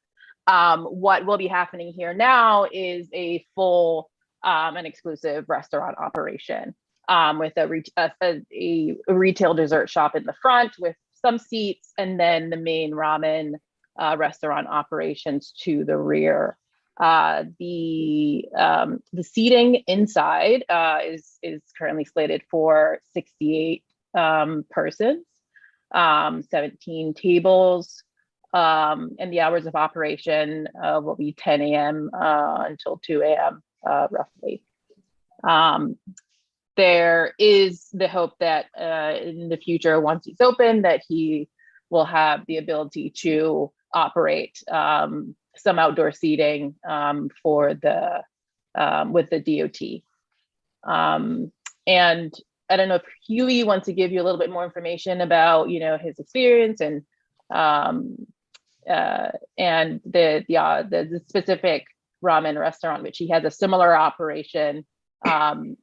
What will be happening here now is a full and exclusive restaurant operation with a retail dessert shop in the front with some seats, and then the main ramen restaurant operations to the rear. The seating inside is currently slated for 68 persons, 17 tables, and the hours of operation will be 10 a.m. Until 2 a.m. Roughly. There is the hope that in the future, once he's open, that he will have the ability to operate some outdoor seating for the with the DOT. And I don't know if Huey wants to give you a little bit more information about, you know, his experience and the specific ramen restaurant, which he has a similar operation this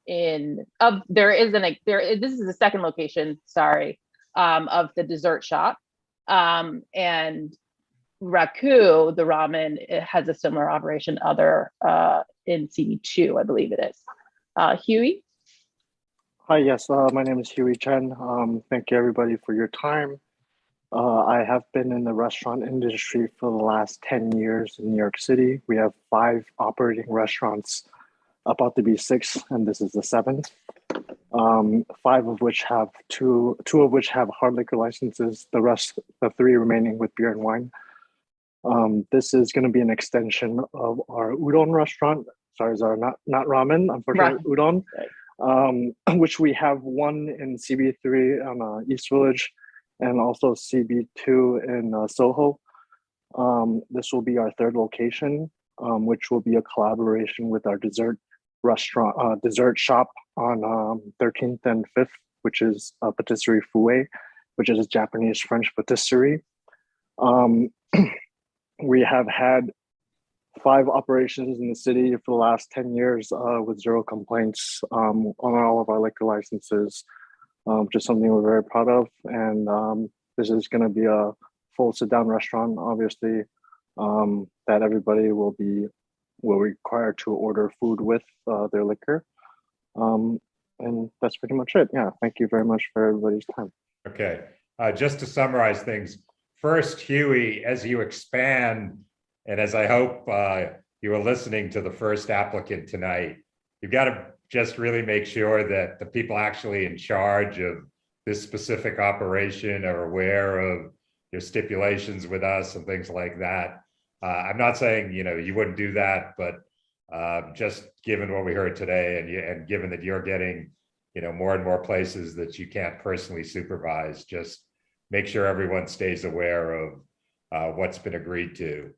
is the second location, sorry, of the dessert shop. And Raku, the ramen, it has a similar operation in CB2, I believe it is. Huey? Hi, yes, my name is Huey Chen. Thank you everybody for your time. I have been in the restaurant industry for the last 10 years in New York City. We have 5 operating restaurants, about to be 6, and this is the 7th. 5 of which have two of which have hard liquor licenses, the 3 remaining with beer and wine. This is going to be an extension of our udon restaurant. Sorry, Zara, not ramen, unfortunately, udon, which we have 1 in CB3 on East Village and also CB2 in Soho. This will be our 3rd location, which will be a collaboration with our dessert shop on 13th and 5th, which is Patisserie Fouet, which is a Japanese French patisserie. We have had 5 operations in the city for the last 10 years with 0 complaints on all of our liquor licenses, which is something we're very proud of. And this is going to be a full sit-down restaurant, obviously, that everybody will require to order food with their liquor. And that's pretty much it. Yeah, thank you very much for everybody's time. Okay, just to summarize things. First, Huey, as you expand, and as I hope you are listening to the first applicant tonight, you've got to just really make sure that the people actually in charge of this specific operation are aware of your stipulations with us and things like that. I'm not saying, you wouldn't do that, but just given what we heard today and given that you're getting, more and more places that you can't personally supervise, just make sure everyone stays aware of what's been agreed to.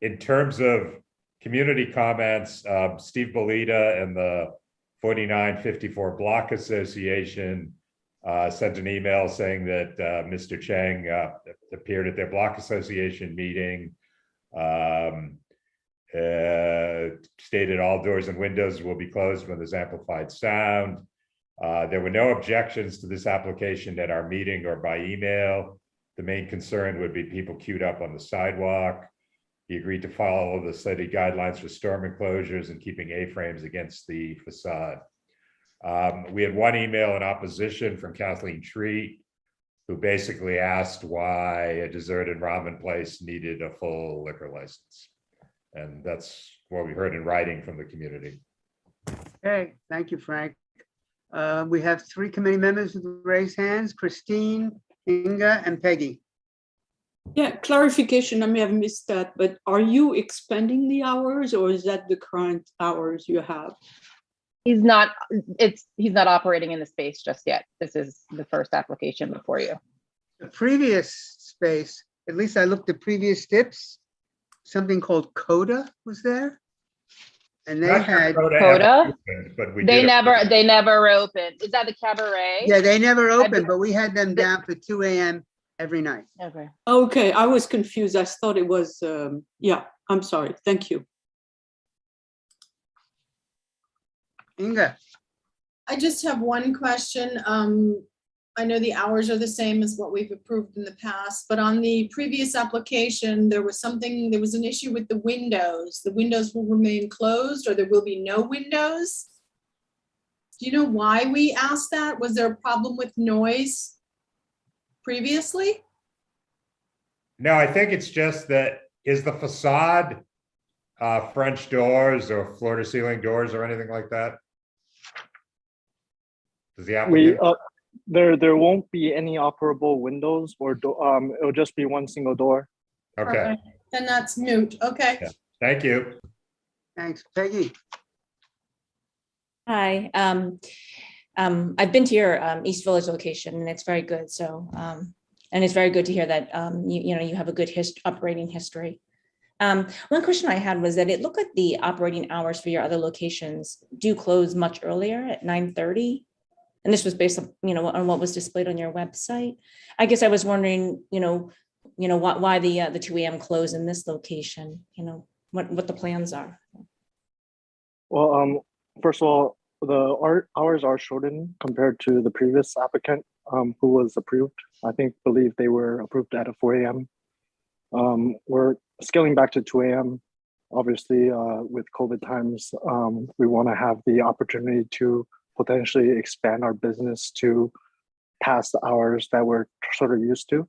In terms of community comments, Steve Bolita and the 4954 Block Association sent an email saying that Mr. Chang appeared at their Block Association meeting, stated all doors and windows will be closed when there's amplified sound. There were no objections to this application at our meeting or by email. The main concern would be people queued up on the sidewalk. He agreed to follow the city guidelines for storm enclosures and keeping A-frames against the facade. We had 1 email in opposition from Kathleen Treat, who basically asked why a dessert and ramen place needed a full liquor license. And that's what we heard in writing from the community. Okay, thank you, Frank. We have 3 committee members with raised hands, Christine, Inga, and Peggy. Yeah, clarification, I may have missed that, but are you expanding the hours or is that the current hours you have? He's not operating in the space just yet. This is the first application before you. The previous space, at least I looked at previous tips, something called Coda was there. And they had Coda, but they never opened. Is that the cabaret? Yeah, they never opened, but we had them down for 2 a.m. every night. Okay. Okay, I was confused. I thought it was, yeah, I'm sorry. Thank you. Inga. I just have one question. I know the hours are the same as what we've approved in the past, but on the previous application, there was an issue with the windows. The windows will remain closed or there will be no windows. Do you know why we asked that? Was there a problem with noise previously? No, I think it's just that, is the facade French doors or floor to ceiling doors or anything like that? Does the applicant? There won't be any operable windows or it'll just be 1 single door. Okay. Then that's moot. Okay. Yeah. Thank you. Thanks, Peggy. Hi, I've been to your East Village location and it's very good. So, and it's very good to hear that you have a good operating history. One question I had was that it looked like the operating hours for your other locations do close much earlier at 9:30. And this was based on, on what was displayed on your website. I guess I was wondering, why the 2 a.m. close in this location, what the plans are. Well, first of all, the hours are shortened compared to the previous applicant who was approved. I believe they were approved at 4 a.m. We're scaling back to 2 a.m. Obviously, with COVID times, we want to have the opportunity to potentially expand our business to past the hours that we're sort of used to,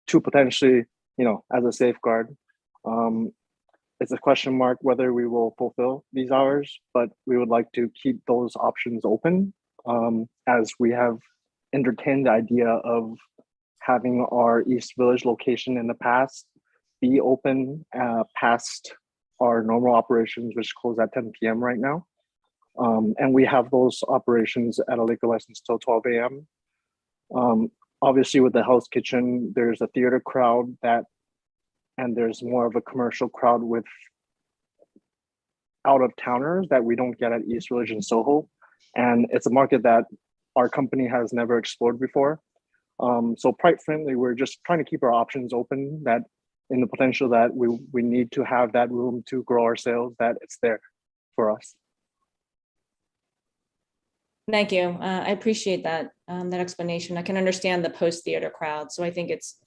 to potentially, as a safeguard. it's a question mark whether we will fulfill these hours, but we would like to keep those options open, as we have entertained the idea of having our East Village location in the past be open past our normal operations, which close at 10 p.m. right now. And we have those operations at a liquor license till 12 a.m. Obviously, with the Hell's Kitchen, there's a theater crowd and there's more of a commercial crowd with out-of-towners that we don't get at East Village and Soho. And it's a market that our company has never explored before. So quite frankly, we're just trying to keep our options open, that in the potential that we need to have that room to grow our sales, that it's there for us. Thank you. I appreciate that that explanation. I can understand the post-theater crowd. So I think it's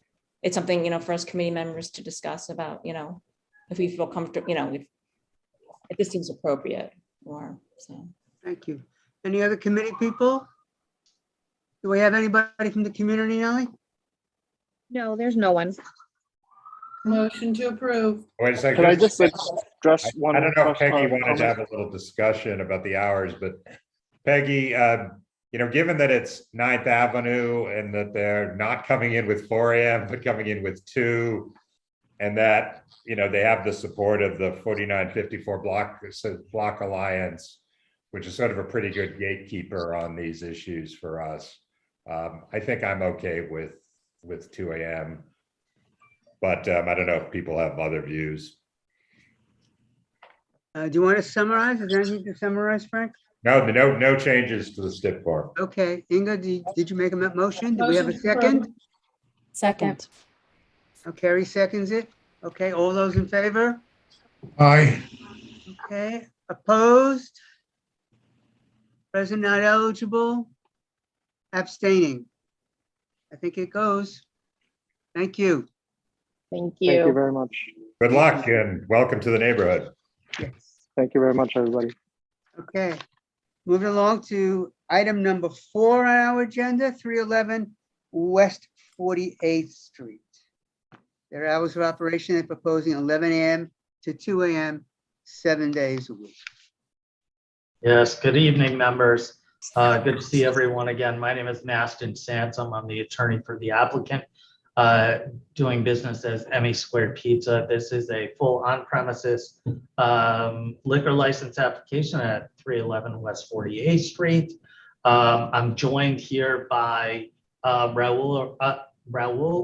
something, you know, for us committee members to discuss about, you know, if we feel comfortable, you know, if this seems appropriate or so. Thank you. Any other committee people? Do we have anybody from the community, Nellie? No, there's no one. Motion to approve. Wait a second. Can I just address one? I don't know if Peggy wanted comment? to have a little discussion about the hours, but Peggy, you know, given that it's 9th Avenue and that they're not coming in with 4 a.m., but coming in with 2, and that, you know, they have the support of the 4954 Block Alliance, which is sort of a pretty good gatekeeper on these issues for us. I think I'm okay with 2 a.m., but I don't know if people have other views. Do you want to summarize? Is there anything to summarize, Frank? No changes to the STIP form. Okay, Inga, did you make a motion? Do we have a second? Second. Oh, Carrie seconds it. Okay, all those in favor? Aye. Okay, opposed? Present not eligible? Abstaining? I think it goes. Thank you. Thank Thank you very much. Good luck and welcome to the neighborhood. Yes. Thank you very much, everybody. Okay, moving along to item number 4 on our agenda, 311 West 48th Street. Their hours of operation, they're proposing 11 a.m. to 2 a.m., 7 days a week. Yes, good evening, members. Good to see everyone again. My name is Mastin Sansom. I'm the attorney for the applicant, doing business as Emmy Squared Pizza. This is a full on-premises liquor license application at 311 West 48th Street. I'm joined here by Raul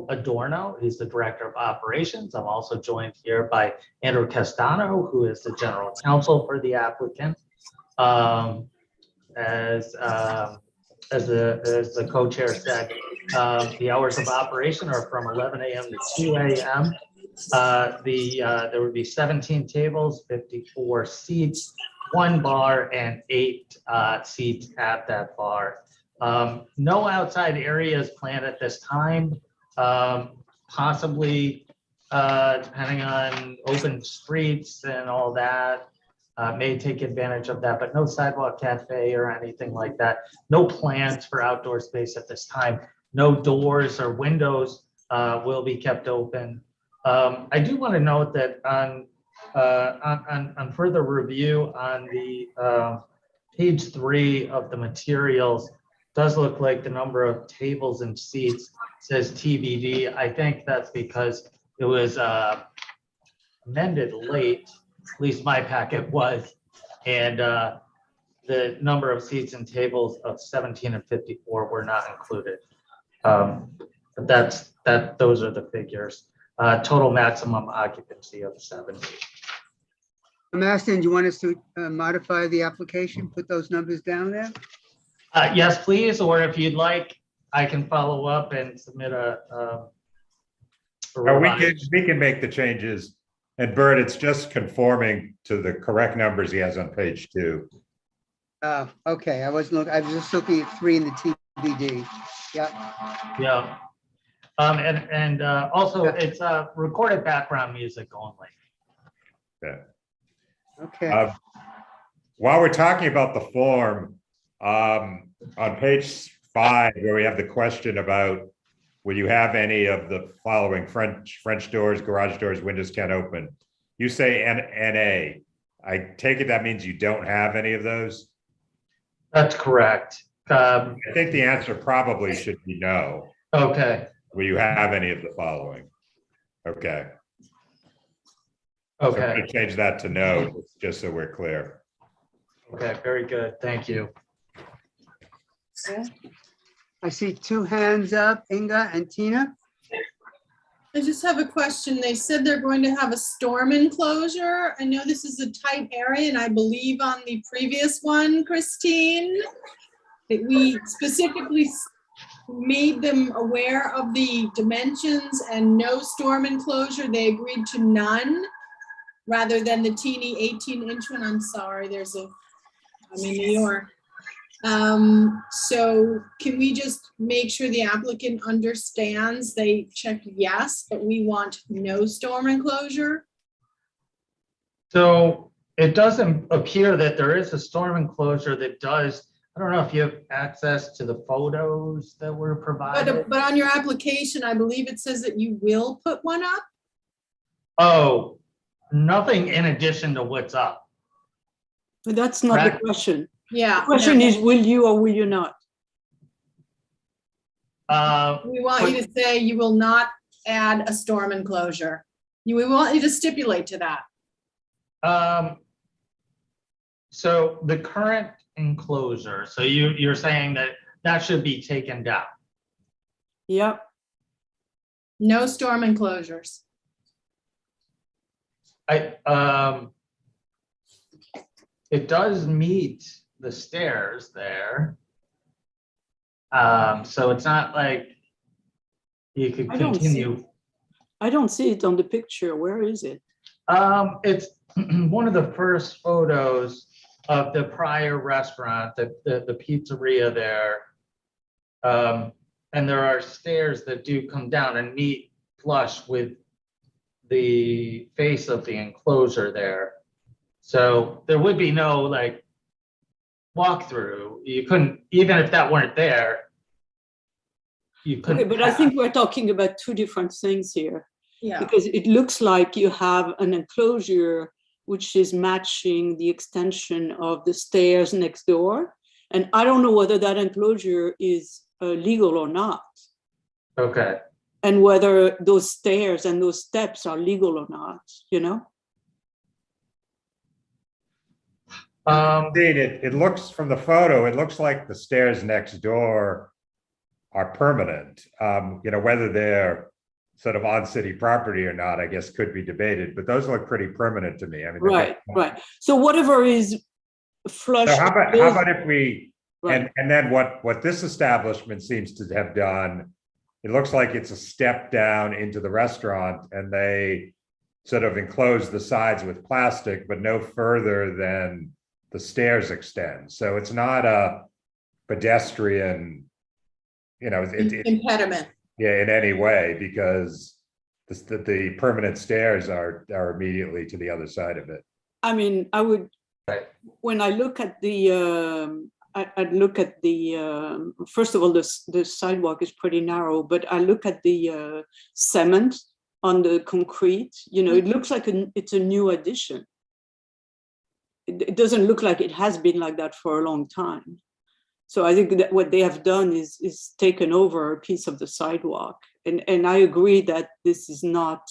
Adorno. He's the director of operations. I'm also joined here by Andrew Castano, who is the general counsel for the applicant. As the co-chair said, the hours of operation are from 11 a.m. to 2 a.m. There would be 17 tables, 54 seats, 1 bar, and 8 seats at that bar. No outside areas planned at this time. Possibly, depending on open streets and all that, may take advantage of that, but no sidewalk cafe or anything like that. No plans for outdoor space at this time. No doors or windows will be kept open. I do want to note that on further review on the page 3 of the materials, does look like the number of tables and seats says TBD. I think that's because it was amended late. At least my packet was, and the number of seats and tables of 17 and 54 were not included. But those are the figures. Total maximum occupancy of 70. Mastin, do you want us to modify the application, put those numbers down there? Yes, please, or if you'd like, I can follow up and submit we can make the changes. And Bert, it's just conforming to the correct numbers he has on page 2. Okay, I was just looking at 3 in the TBD. Yeah. Yeah. And also it's recorded background music only. Yeah. Okay. While we're talking about the form, on page 5, where we have the question about will you have any of the following French doors, garage doors, windows can't open. you say NA. I take it that means you don't have any of those? That's correct. I think the answer probably should be no. Okay. Will you have any of the following? Okay. Okay. So I'm gonna change that to no, just so we're clear. Okay, very good. Thank you. I see two hands up, Inga and Tina. I just have a question. They said they're going to have a storm enclosure. I know this is a tight area, and I believe on the previous one, Christine, that we specifically made them aware of the dimensions and no storm enclosure. They agreed to none rather than the teeny 18-inch one. I'm sorry, I'm in New York. So can we just make sure the applicant understands they checked yes, but we want no storm enclosure? So it doesn't appear that there is a storm enclosure that does. I don't know if you have access to the photos that were provided. But on your application, I believe it says that you will put one up? Oh, nothing in addition to what's up. But that's not the question. Yeah. The question is, will you or will you not? We want you to say you will not add a storm enclosure. We want you to stipulate to that. So the current enclosure, so you're saying that should be taken down? Yep. No storm enclosures. It does meet the stairs there. So it's not like you could continue. I don't see it on the picture. Where is it? It's one of the first photos of the prior restaurant, the pizzeria there. And there are stairs that do come down and meet flush with the face of the enclosure there. So there would be no like walkthrough. You couldn't, even if that weren't there, you couldn't. Okay, but I think we're talking about two different things here. Yeah. Because it looks like you have an enclosure which is matching the extension of the stairs next door. And I don't know whether that enclosure is legal or not. Okay. And whether those stairs and those steps are legal or not, you know? Indeed, it looks from the photo, it looks like the stairs next door are permanent. Whether they're sort of on city property or not, I guess could be debated, but those look pretty permanent to me. I mean, right. So whatever is flush. So how about if we, and then what this establishment seems to have done, it looks like it's a step down into the restaurant and they sort of enclose the sides with plastic, but no further than the stairs extend. So it's not a pedestrian, impediment. Yeah, in any way, because the permanent stairs are immediately to the other side of it. I mean, I would, when I look at the, I'd look at the, first of all, the sidewalk is pretty narrow, but I look at the cement on the concrete, it looks like it's a new addition. It doesn't look like it has been like that for a long time. So I think that what they have done is taken over a piece of the sidewalk. And I agree that this is not,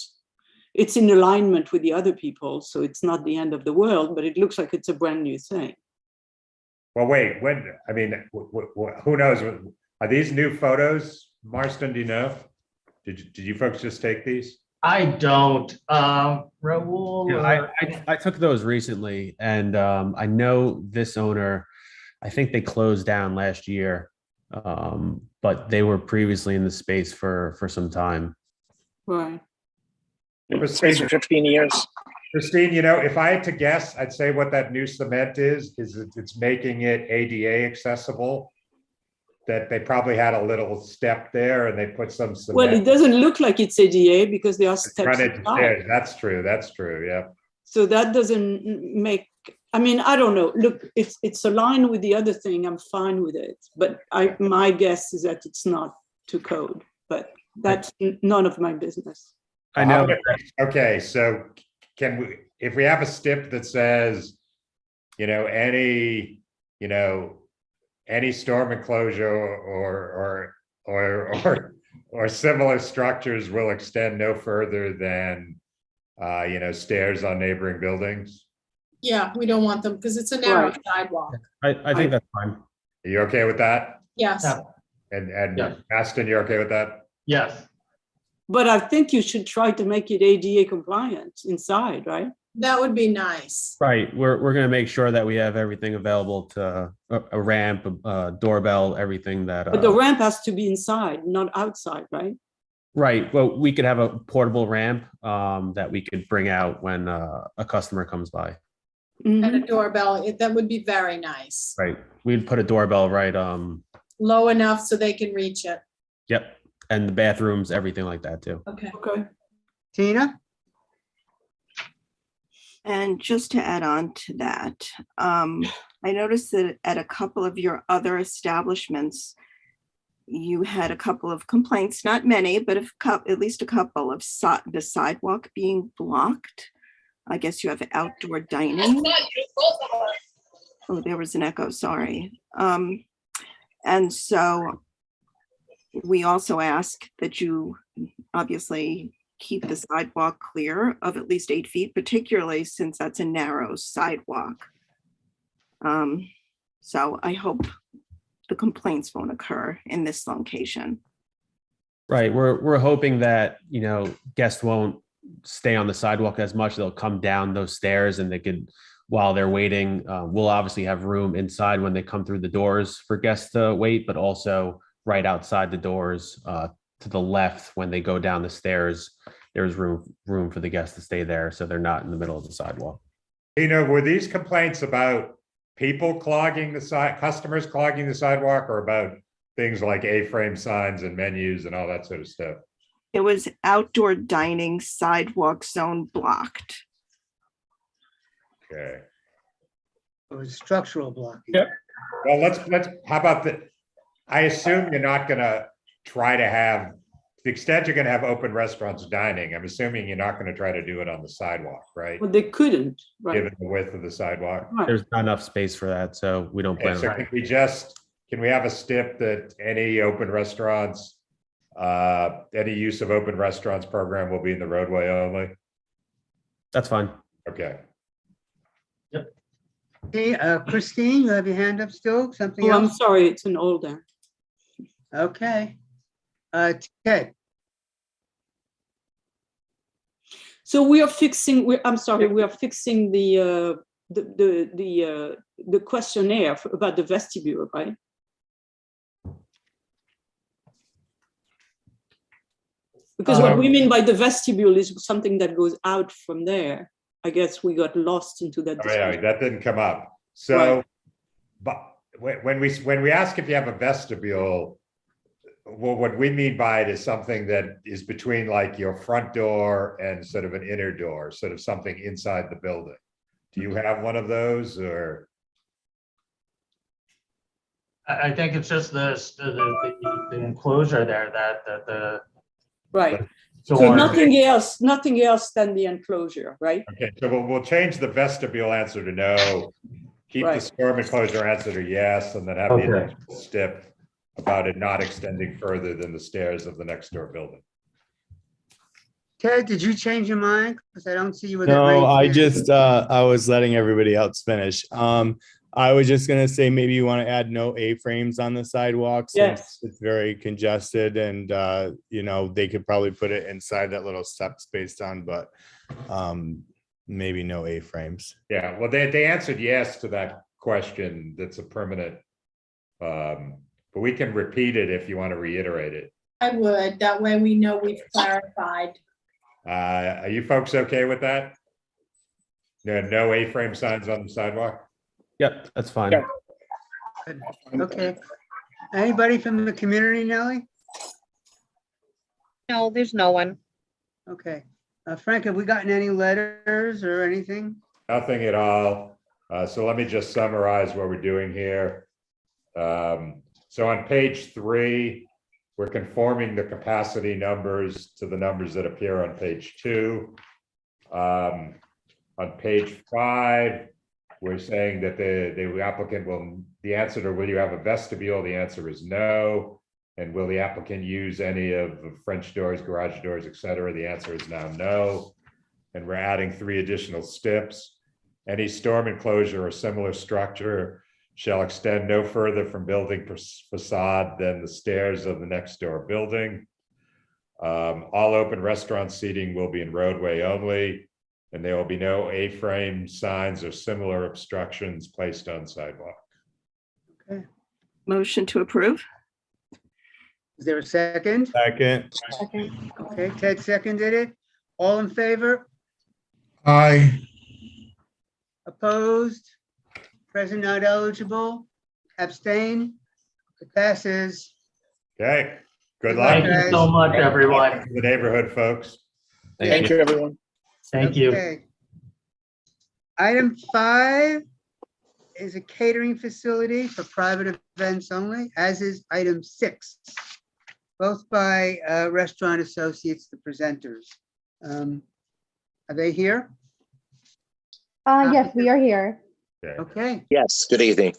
it's in alignment with the other people. So it's not the end of the world, but it looks like it's a brand new thing. Well, wait, who knows? Are these new photos, Marston, do you know? Did you folks just take these? I don't, Raul. Yeah, I took those recently and I know this owner, I think they closed down last year, but they were previously in the space for some time. Right. Space for 15 years. Christine, if I had to guess, I'd say what that new cement is it's making it ADA accessible. That they probably had a little step there and they put some cement. Well, it doesn't look like it's ADA because there are steps. Stairs. That's true. Yeah. So that doesn't make, I mean, I don't know. Look, it's aligned with the other thing. I'm fine with it. But my guess is that it's not to code, but that's none of my business. I know. Okay, so can we, if we have a stip that says, any storm enclosure or similar structures will extend no further than, stairs on neighboring buildings? Yeah, we don't want them because it's a narrow Right. sidewalk. I think that's fine. Are you okay with that? Yes. Yeah. And Yes. Aston, you're okay with that? Yes. But I think you should try to make it ADA compliant inside, right? That would be nice. Right, we're gonna make sure that we have everything available to a ramp, a doorbell, everything that. But the ramp has to be inside, not outside, right? Right, well, we could have a portable ramp that we could bring out when a customer comes by. And a doorbell, that would be very nice. Right, we'd put a doorbell right, Low enough so they can reach it. yep, and the bathrooms, everything like that too. Okay. Okay. Tina? And just to add on to that, I noticed that at a couple of your other establishments, you had a couple of complaints, not many, but at least a couple of the sidewalk being blocked. I guess you have outdoor dining. Oh, there was an echo, sorry. And so we also ask that you obviously keep the sidewalk clear of at least 8 feet, particularly since that's a narrow sidewalk. So I hope the complaints won't occur in this location. Right, we're hoping that, guests won't stay on the sidewalk as much. They'll come down those stairs and they could, while they're waiting, we'll obviously have room inside when they come through the doors for guests to wait, but also right outside the doors to the left when they go down the stairs, there's room for the guests to stay there so they're not in the middle of the sidewalk. Were these complaints about people clogging customers clogging the sidewalk, or about things like A-frame signs and menus and all that sort of stuff? It was outdoor dining, sidewalk zone blocked. Okay. It was structural blocking. Yep. Well, let's, how about the, I assume you're not gonna try to have, to the extent you're gonna have open restaurants dining, I'm assuming you're not gonna try to do it on the sidewalk, right? Well, they couldn't, right? Given the width of the sidewalk. There's not enough space for that, so we don't plan Okay, on so can we have a stip that any open restaurants, any use of open restaurants program will be in the roadway only? That's fine. Okay. Hey, Christine, you have your hand up still? Something Oh, else? I'm sorry, it's an older. Okay. Ted? So we are fixing, I'm sorry, we are fixing the questionnaire about the vestibule, right? Because what we mean by the vestibule is something that goes out from there. I guess we got lost into that. Oh, yeah, that didn't come up. So, Right. but when we ask if you have a vestibule, well, what we mean by it is something that is between like your front door and sort of an inner door, sort of something inside the building. Do you have one of those, or? I think it's just the enclosure there that the. Right. So So nothing else than the enclosure, right? Okay, so we'll change the vestibule answer to no, keep the Right. storm enclosure answer to yes, and then have the additional stip about it not extending further than the stairs of the next door building. Ted, did you change your mind? Because I don't see you with a No, raised I hand. just, I was letting everybody else finish. I was just gonna say, maybe you want to add no A-frames on the sidewalk since Yes. it's very congested and, they could probably put it inside that little step space down, but maybe no A-frames. Yeah, well, they answered yes to that question. That's a permanent. But we can repeat it if you want to reiterate it. I would, that way we know we've clarified. Are you folks okay with that? No A-frame signs on the sidewalk? Yep, that's fine. Okay. Anybody from the community, Nellie? No, there's no one. Okay. Frank, have we gotten any letters or anything? Nothing at all. So let me just summarize what we're doing here. So on page 3, we're conforming the capacity numbers to the numbers that appear on page 2. On page 5, we're saying that the applicant will, the answer to will you have a vestibule? The answer is no. And will the applicant use any of the French doors, garage doors, et cetera? The answer is now no. And we're adding 3 additional steps. Any storm enclosure or similar structure shall extend no further from building facade than the stairs of the next door building. All open restaurant seating will be in roadway only, and there will be no A-frame signs or similar obstructions placed on sidewalk. Okay. Motion to approve? Is there a second? Second. Okay, Ted seconded it. All in favor? Aye. Opposed? Present not eligible? Abstain? It passes. Okay, good Good luck. luck, Thank you so much, everyone. Welcome to the neighborhood, folks. Thank you, everyone. Thank you. Okay. Item 5 is a catering facility for private events only, as is item 6, both by Restaurant Associates, the presenters. Are they here? Yes, we are here. Okay, Yes, good evening.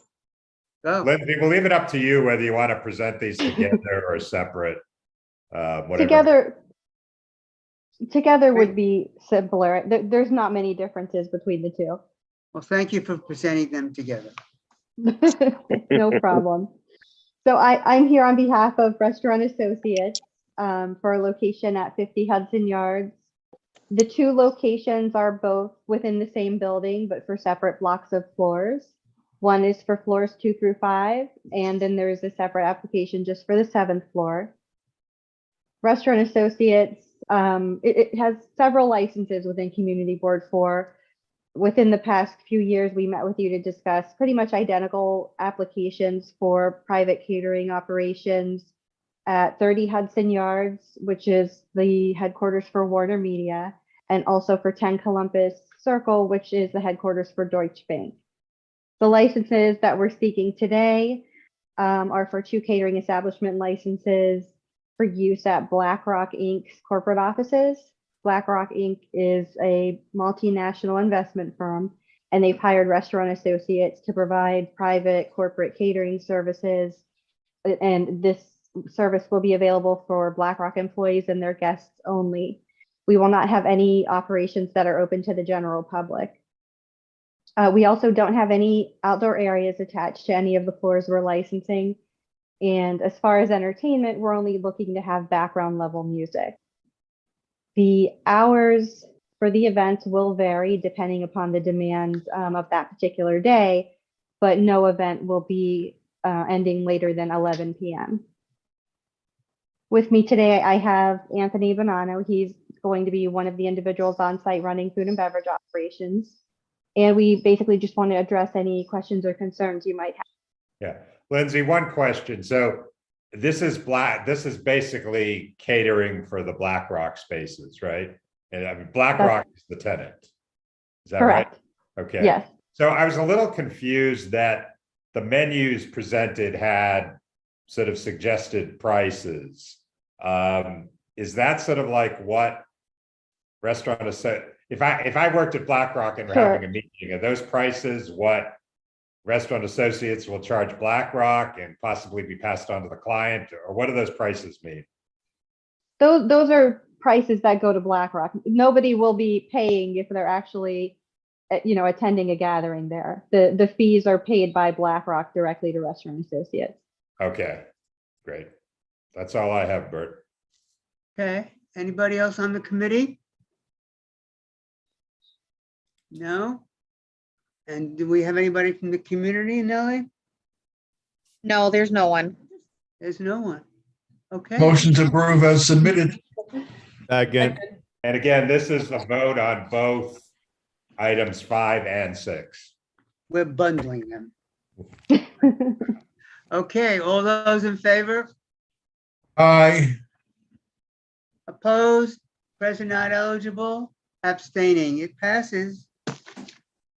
go. Lindsay, we'll leave it up to you whether you want to present these together or separate. Whatever. Together would be simpler. There's not many differences between the two. Well, thank you for presenting them together. No problem. So I'm here on behalf of Restaurant Associates for a location at 50 Hudson Yards. The 2 locations are both within the same building, but for separate blocks of floors. One is for floors 2 through 5, and then there's a separate application just for the 7th floor. Restaurant Associates, it has several licenses within Community Board 4. Within the past few years, we met with you to discuss pretty much identical applications for private catering operations at 30 Hudson Yards, which is the headquarters for Warner Media, and also for 10 Columbus Circle, which is the headquarters for Deutsche Bank. The licenses that we're seeking today are for 2 catering establishment licenses for use at Blackrock Inc.'s corporate offices. Blackrock Inc. is a multinational investment firm, and they've hired Restaurant Associates to provide private corporate catering services. And this service will be available for Blackrock employees and their guests only. We will not have any operations that are open to the general public. We also don't have any outdoor areas attached to any of the floors we're licensing. And as far as entertainment, we're only looking to have background level music. The hours for the events will vary depending upon the demands of that particular day, but no event will be ending later than 11 p.m. With me today, I have Anthony Bonanno. He's going to be one of the individuals on site running food and beverage operations. And we basically just want to address any questions or concerns you might have. Yeah, Lindsay, one question. So this is basically catering for the Blackrock spaces, right? And I mean, Blackrock is the tenant. Is that correct? Right? Okay. Yes. So I was a little confused that the menus presented had sort of suggested prices. Is that sort of like what restaurant is said? If I worked at Blackrock and we're having a meeting, are those prices what Restaurant Associates will charge Blackrock and possibly be passed on to the client, or what do those prices mean? Those are prices that go to Blackrock. Nobody will be paying if they're actually, attending a gathering there. The fees are paid by Blackrock directly to Restaurant Associates. Okay, great. That's all I have, Bert. Okay, anybody else on the committee? No? And do we have anybody from the community, Nellie? No, there's no one. There's no one. Okay. Motion to approve as submitted. Second. And again, this is a vote on both items 5 and 6. We're bundling them. Okay, all those in favor? Aye. Opposed? Present not eligible? Abstaining? It passes.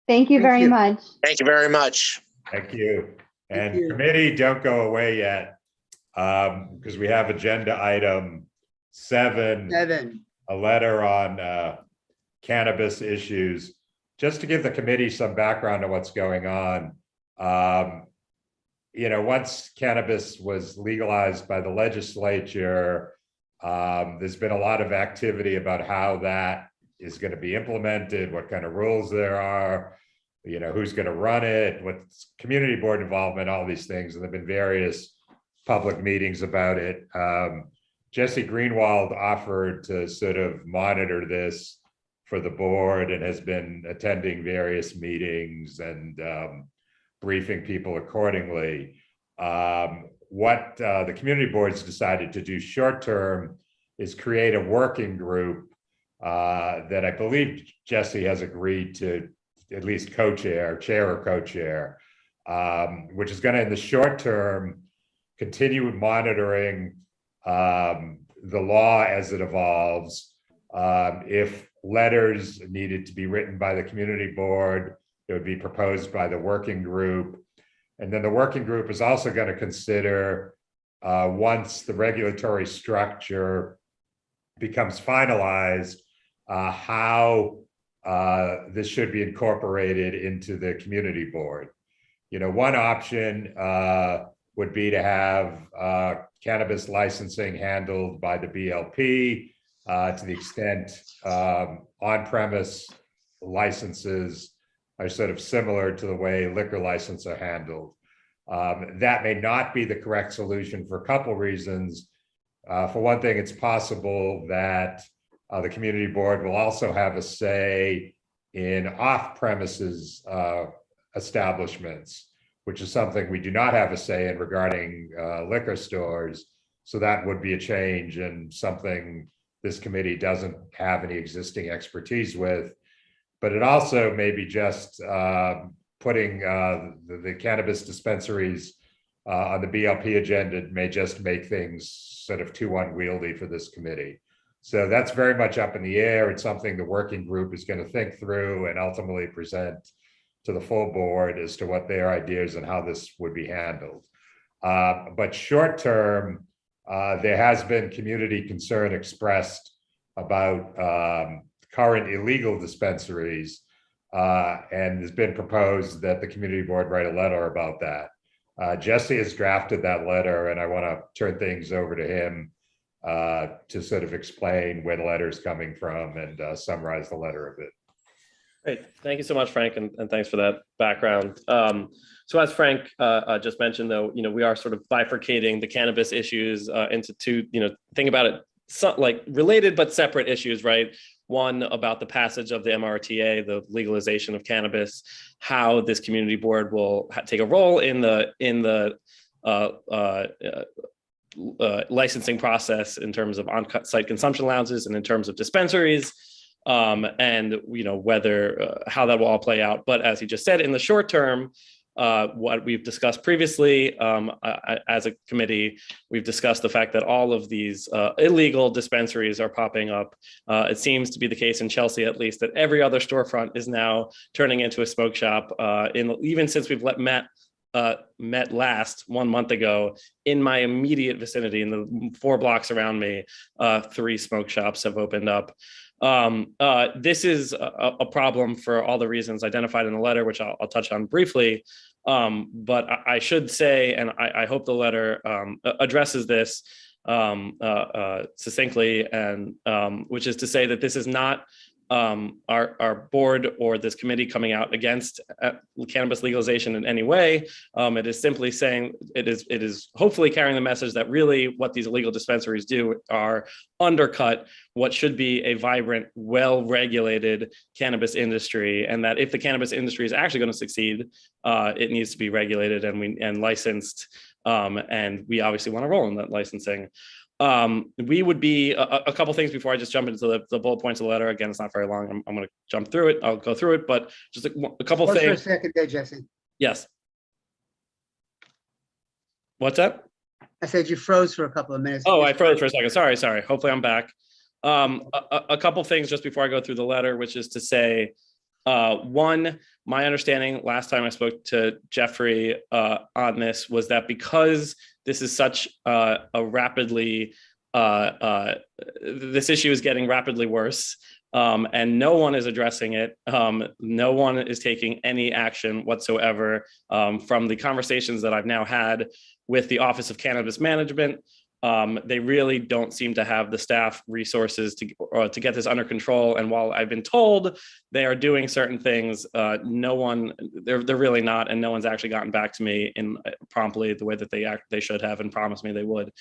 Thank you very much. Thank you very much. Thank you. And committee, don't go away yet, because we have agenda item 7, a letter on cannabis issues. Just to give the committee some background on what's going on, once cannabis was legalized by the legislature, there's been a lot of activity about how that is going to be implemented, what kind of rules there are, who's going to run it, what's community board involvement, all these things. And there've been various public meetings about it. Jesse Greenwald offered to sort of monitor this for the board and has been attending various meetings and briefing people accordingly. What the community boards decided to do short term is create a working group that I believe Jesse has agreed to at least chair or co-chair, which is going to, in the short term, continue monitoring the law as it evolves. If letters needed to be written by the community board, it would be proposed by the working group. And then the working group is also going to consider, once the regulatory structure becomes finalized, how this should be incorporated into the community board. One option would be to have cannabis licensing handled by the BLP to the extent on-premise licenses are sort of similar to the way liquor licenses are handled. That may not be the correct solution for a couple reasons. For one thing, it's possible that the community board will also have a say in off-premises establishments, which is something we do not have a say in regarding liquor stores. So that would be a change and something this committee doesn't have any existing expertise with. But it also may be just putting the cannabis dispensaries on the BLP agenda may just make things sort of too unwieldy for this committee. So that's very much up in the air. It's something the working group is going to think through and ultimately present to the full board as to what their ideas and how this would be handled. But short term, there has been community concern expressed about current illegal dispensaries, and it's been proposed that the community board write a letter about that. Jesse has drafted that letter, and I want to turn things over to him to sort of explain where the letter is coming from and summarize the letter a bit. Great. Thank you so much, Frank, and thanks for that background. So as Frank just mentioned, though, we are sort of bifurcating the cannabis issues into two, think about it, like related but separate issues, right? One about the passage of the MRTA, the legalization of cannabis, how this community board will take a role in the licensing process in terms of on-site consumption lounges and in terms of dispensaries, and whether how that will all play out. But as he just said, in the short term, what we've discussed previously as a committee, we've discussed the fact that all of these illegal dispensaries are popping up. It seems to be the case in Chelsea, at least, that every other storefront is now turning into a smoke shop. Even since we've met last 1 month ago, in my immediate vicinity, in the 4 blocks around me, 3 smoke shops have opened up. This is a problem for all the reasons identified in the letter, which I'll touch on briefly. But I should say, and I hope the letter addresses this succinctly, and which is to say that this is not our board or this committee coming out against cannabis legalization in any way. It is simply saying it is hopefully carrying the message that really what these illegal dispensaries do are undercut what should be a vibrant, well-regulated cannabis industry, and that if the cannabis industry is actually going to succeed, it needs to be regulated and licensed, and we obviously want to roll in that licensing. We would be a couple things before I just jump into the bullet points of the letter. Again, it's not very long. I'm going to jump through it. I'll go through it, but just a couple things. For a second there, Jesse. Yes. What's that? I said you froze for a couple of minutes. Oh, I froze for a second. Sorry. Hopefully I'm back. A couple things just before I go through the letter, which is to say, one, my understanding last time I spoke to Jeffrey on this was that because this is such a rapidly, this issue is getting rapidly worse, and no one is addressing it. No one is taking any action whatsoever. From the conversations that I've now had with the Office of Cannabis Management, they really don't seem to have the staff resources to get this under control. And while I've been told they are doing certain things, they're really not, and no one's actually gotten back to me in promptly the way that they should have and promised me they would.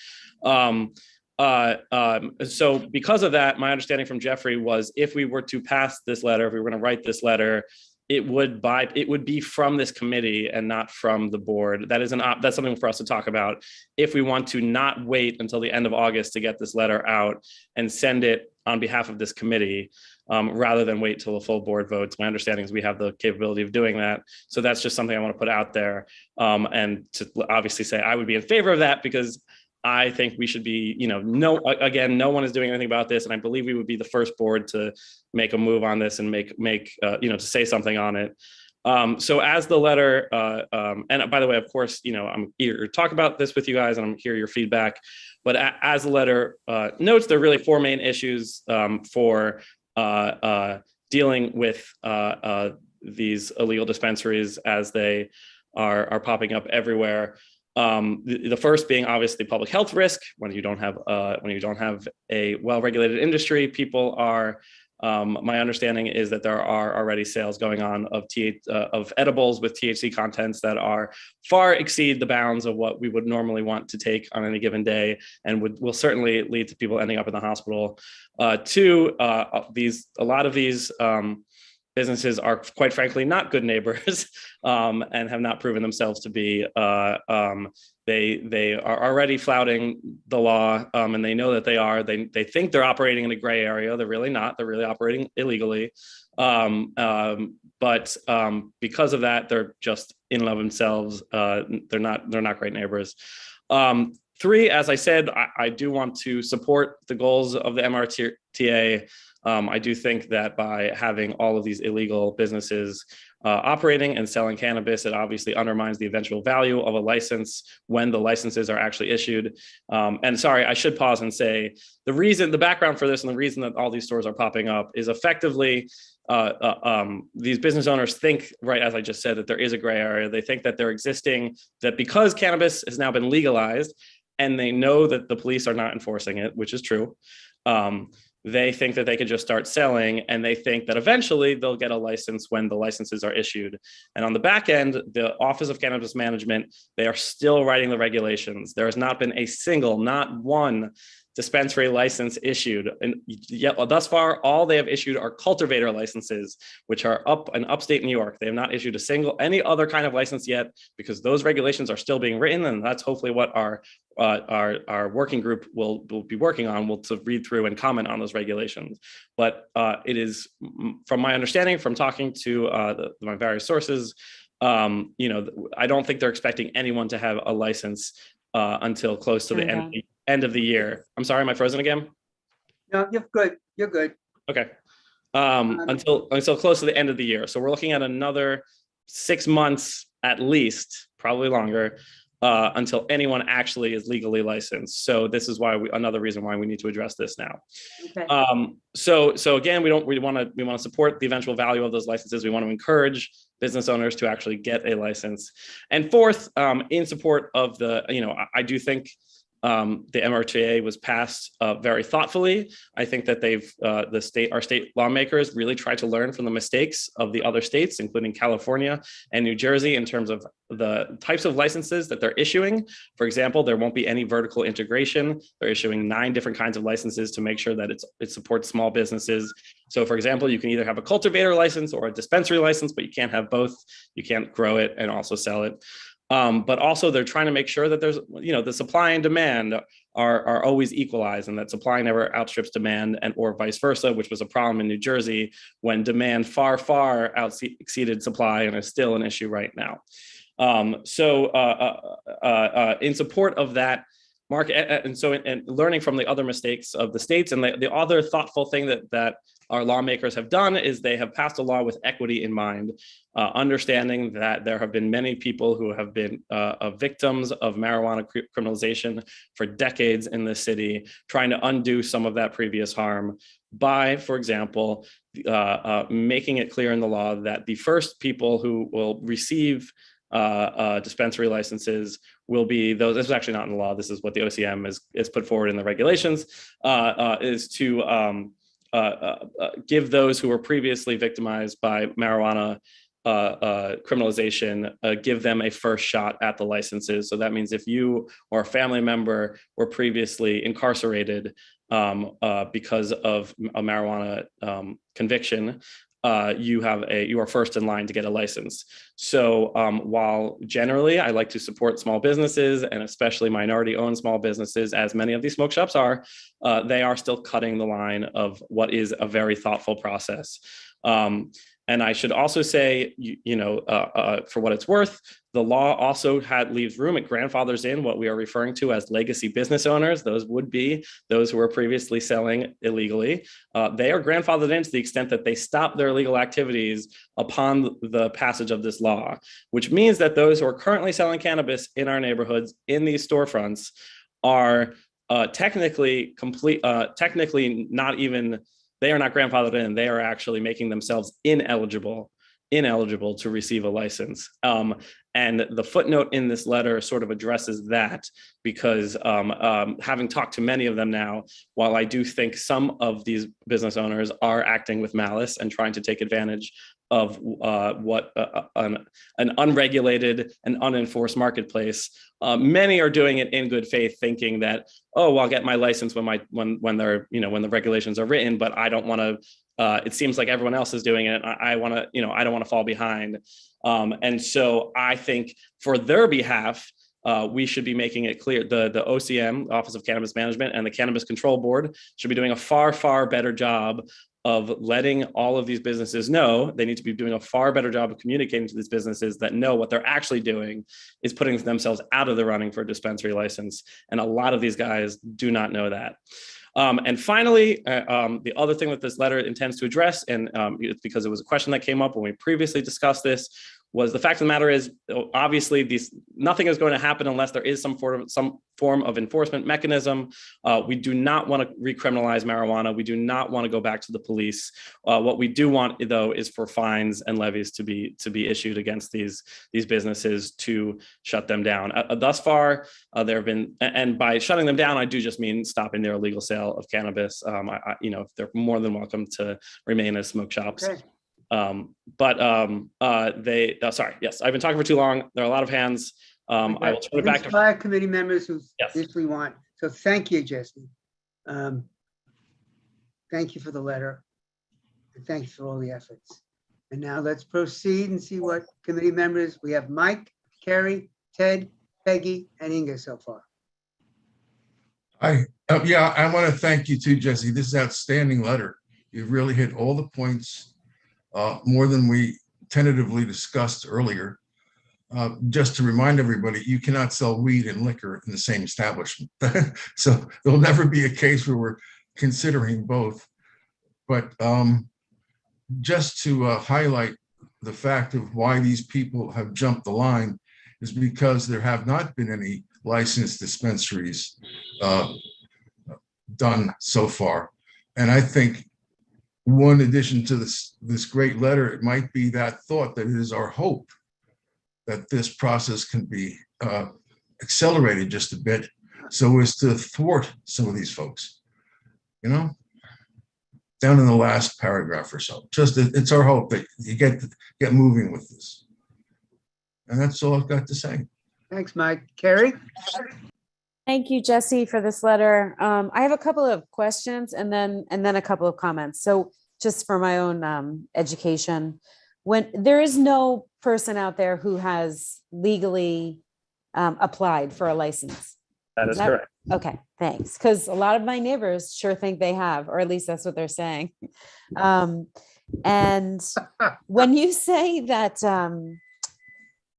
So because of that, my understanding from Jeffrey was if we were to pass this letter, if we were going to write this letter, it would be from this committee and not from the board. That's something for us to talk about if we want to not wait until the end of August to get this letter out and send it on behalf of this committee, rather than wait till a full board votes. My understanding is we have the capability of doing that. So that's just something I want to put out there, and to obviously say I would be in favor of that, because I think we should be, no one is doing anything about this. And I believe we would be the first board to make a move on this and to say something on it. So as the letter, and by the way, of course, I'm eager to talk about this with you guys and I'm hear your feedback, but as the letter notes, there are really four main issues for dealing with these illegal dispensaries as they are popping up everywhere. The first being obviously public health risk. When you don't have a well-regulated industry, people are. My understanding is that there are already sales going on of edibles with THC contents that far exceed the bounds of what we would normally want to take on any given day, and will certainly lead to people ending up in the hospital. Two, a lot of these businesses are quite frankly not good neighbors, and have not proven themselves to be. They are already flouting the law, and they know that they are. They think they're operating in a gray area. They're really not. They're really operating illegally. But because of that, they're just in and of themselves. They're not great neighbors. Three, as I said, I do want to support the goals of the MRTA. I do think that by having all of these illegal businesses operating and selling cannabis, it obviously undermines the eventual value of a license when the licenses are actually issued. And sorry, I should pause and say the background for this and the reason that all these stores are popping up is effectively these business owners think, right, as I just said, that there is a gray area. They think that they're existing, that because cannabis has now been legalized and they know that the police are not enforcing it, which is true. They think that they can just start selling, and they think that eventually they'll get a license when the licenses are issued. And on the back end, the Office of Cannabis Management, they are still writing the regulations. There has not been not one dispensary license issued. And yet, thus far, all they have issued are cultivator licenses, which are up in upstate New York. They have not issued any other kind of license yet, because those regulations are still being written. And that's hopefully what our working group will be working on, to read through and comment on those regulations. But it is, from my understanding, from talking to my various sources, I don't think they're expecting anyone to have a license until close to the end of the year. I'm sorry, am I frozen again? No, you're good. You're good. Okay. Until close to the end of the year. So we're looking at another 6 months at least, probably longer, until anyone actually is legally licensed. So this is why another reason why we need to address this now. Okay. So again, we want to support the eventual value of those licenses. We want to encourage business owners to actually get a license. And fourth, in support of I do think the MRTA was passed very thoughtfully. I think that our state lawmakers really tried to learn from the mistakes of the other states, including California and New Jersey, in terms of the types of licenses that they're issuing. For example, there won't be any vertical integration. They're issuing 9 different kinds of licenses to make sure that it supports small businesses. So for example, you can either have a cultivator license or a dispensary license, but you can't have both. You can't grow it and also sell it. But also they're trying to make sure that there's, the supply and demand are always equalized, and that supply never outstrips demand, or vice versa, which was a problem in New Jersey when demand far exceeded supply, and is still an issue right now. In support of that, Mark, and learning from the other mistakes of the states, and the other thoughtful thing that our lawmakers have done is they have passed a law with equity in mind, understanding that there have been many people who have been victims of marijuana criminalization for decades in this city, trying to undo some of that previous harm by, for example, making it clear in the law that the first people who will receive dispensary licenses will be those. This is actually not in the law. This is what the OCM is put forward in the regulations. Is to give those who were previously victimized by marijuana criminalization, give them a first shot at the licenses. So that means if you or a family member were previously incarcerated because of a marijuana conviction, you are first in line to get a license. So while generally I like to support small businesses and especially minority-owned small businesses, as many of these smoke shops are, they are still cutting the line of what is a very thoughtful process. And I should also say, for what it's worth, the law also leaves room. It grandfathers in what we are referring to as legacy business owners. Those would be those who were previously selling illegally. They are grandfathered in to the extent that they stop their illegal activities upon the passage of this law, which means that those who are currently selling cannabis in our neighborhoods, in these storefronts, are technically not even. They are not grandfathered in. They are actually making themselves ineligible to receive a license. And the footnote in this letter sort of addresses that, because having talked to many of them now, while I do think some of these business owners are acting with malice and trying to take advantage of what an unregulated and unenforced marketplace, many are doing it in good faith, thinking that, oh, I'll get my license when the regulations are written, but I don't want to. It seems like everyone else is doing it. I want to, I don't want to fall behind. And so I think for their behalf, we should be making it clear. The OCM, Office of Cannabis Management, and the Cannabis Control Board should be doing a far, far better job of letting all of these businesses know. They need to be doing a far better job of communicating to these businesses that know what they're actually doing is putting themselves out of the running for a dispensary license. And a lot of these guys do not know that. And finally, the other thing that this letter intends to address, and it's because it was a question that came up when we previously discussed this, was the fact of the matter is, obviously, nothing is going to happen unless there is some form of enforcement mechanism. We do not want to recriminalize marijuana. We do not want to go back to the police. What we do want, though, is for fines and levies to be issued against these businesses to shut them down. Thus far, there have been, and by shutting them down, I do just mean stopping their illegal sale of cannabis. They're more than welcome to remain as smoke shops. Okay. Yes, I've been talking for too long. There are a lot of hands. I will turn it back to 5 committee members who obviously want. So thank you, Jesse. Thank you for the letter. And thank you for all the efforts. And now let's proceed and see what committee members, we have Mike, Carrie, Ted, Peggy, and Inga so far. I want to thank you too, Jesse. This is an outstanding letter. You've really hit all the points, more than we tentatively discussed earlier. Just to remind everybody, you cannot sell weed and liquor in the same establishment. So there'll never be a case where we're considering both. But just to highlight the fact of why these people have jumped the line is because there have not been any licensed dispensaries done so far. And I think one addition to this great letter, it might be that thought that it is our hope that this process can be accelerated just a bit so as to thwart some of these folks, down in the last paragraph or so. Just it's our hope that you get moving with this. And that's all I've got to say. Thanks, Mike. Carrie? Thank you, Jesse, for this letter. I have a couple of questions and then a couple of comments. So just for my own education, when there is no person out there who has legally applied for a license. That is correct. Okay, thanks. Because a lot of my neighbors sure think they have, or at least that's what they're saying. And when you say that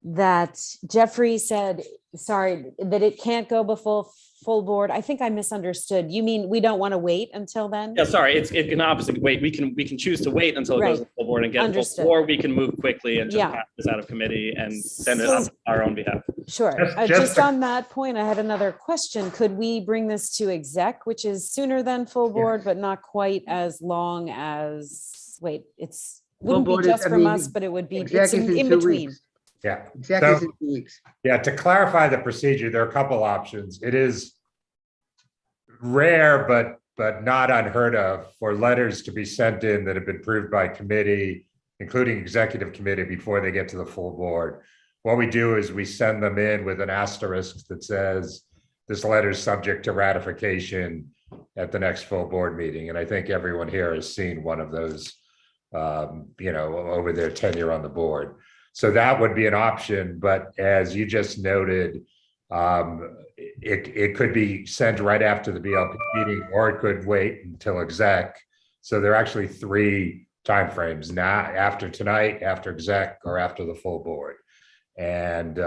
that Jeffrey said, sorry, that it can't go full board? I think I misunderstood. You mean we don't want to wait until then? Yeah, sorry, it's an opposite. Wait, we can choose to wait until it goes Right. to the full board and get it, Understood. or we can move quickly and just Yeah. pass this out of committee and send it So- on our own behalf. Sure. Just on that point, I had another question. Could we bring this to exec, which is sooner than full board, but not quite as long as, wait, it's, wouldn't be board is- just I from mean, us, but it would be, exec it's is in 2 between. weeks. Yeah. Exec So- is in 2 weeks. Yeah, to clarify the procedure, there are a couple options. It is rare, but not unheard of for letters to be sent in that have been approved by committee, including executive committee, before they get to the full board. What we do is we send them in with an asterisk that says, this letter is subject to ratification at the next full board meeting. And I think everyone here has seen one of those, over their tenure on the board. So that would be an option, but as you just noted, it could be sent right after the BLP meeting, or it could wait until exec. So there are actually 3 timeframes: now, after tonight, after exec, or after the full board. And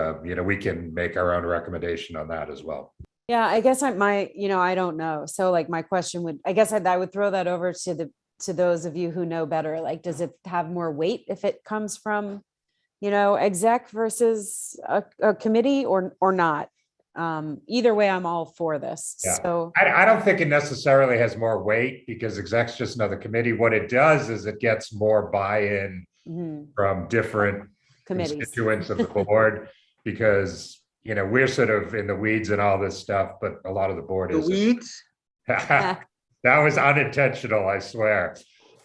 we can make our own recommendation on that as well. Yeah, I guess I don't know. So like my question would, I guess I would throw that over to those of you who know better. Like, does it have more weight if it comes from, exec versus a committee or not? Either way, I'm all for this. Yeah. So I don't think it necessarily has more weight because exec's just another committee. What it does is it gets more buy-in from different committees, constituents of the board, because we're sort of in the weeds and all this stuff, but a lot of the board The is weeds? that was unintentional, I swear.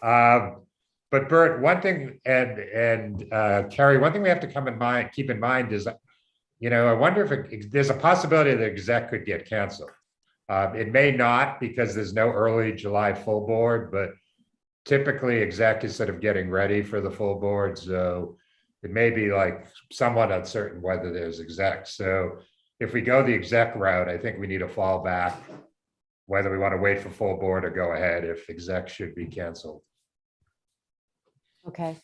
But Bert, one thing, and Carrie, one thing we have to keep in mind is, I wonder if there's a possibility that exec could get canceled. It may not, because there's no early July full board, but typically exec is sort of getting ready for the full board. So it may be like somewhat uncertain whether there's exec. So if we go the exec route, I think we need to fall back, whether we want to wait for full board or go ahead if exec should be canceled. okay.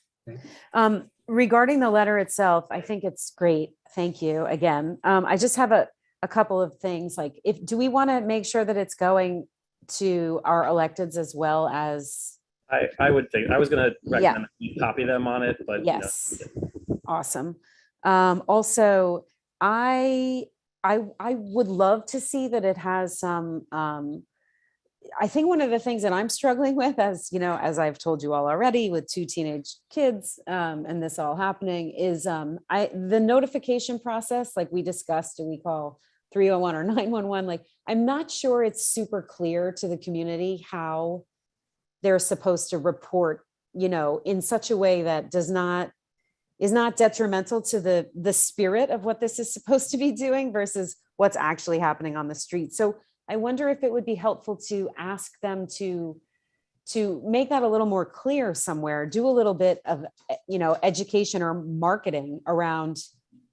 Regarding the letter itself, I think it's great. Thank you again. I just have a couple of things. Like, do we want to make sure that it's going to our electeds as well as? I would think, I was going to recommend that you copy them on it, but yes. Awesome. Also, I would love to see that it has some, I think one of the things that I'm struggling with, as I've told you all already, with 2 teenage kids and this all happening, is the notification process, like we discussed, do we call 301 or 911? Like, I'm not sure it's super clear to the community how they're supposed to report, in such a way that is not detrimental to the spirit of what this is supposed to be doing versus what's actually happening on the street. So I wonder if it would be helpful to ask them to make that a little more clear somewhere, do a little bit of, education or marketing around,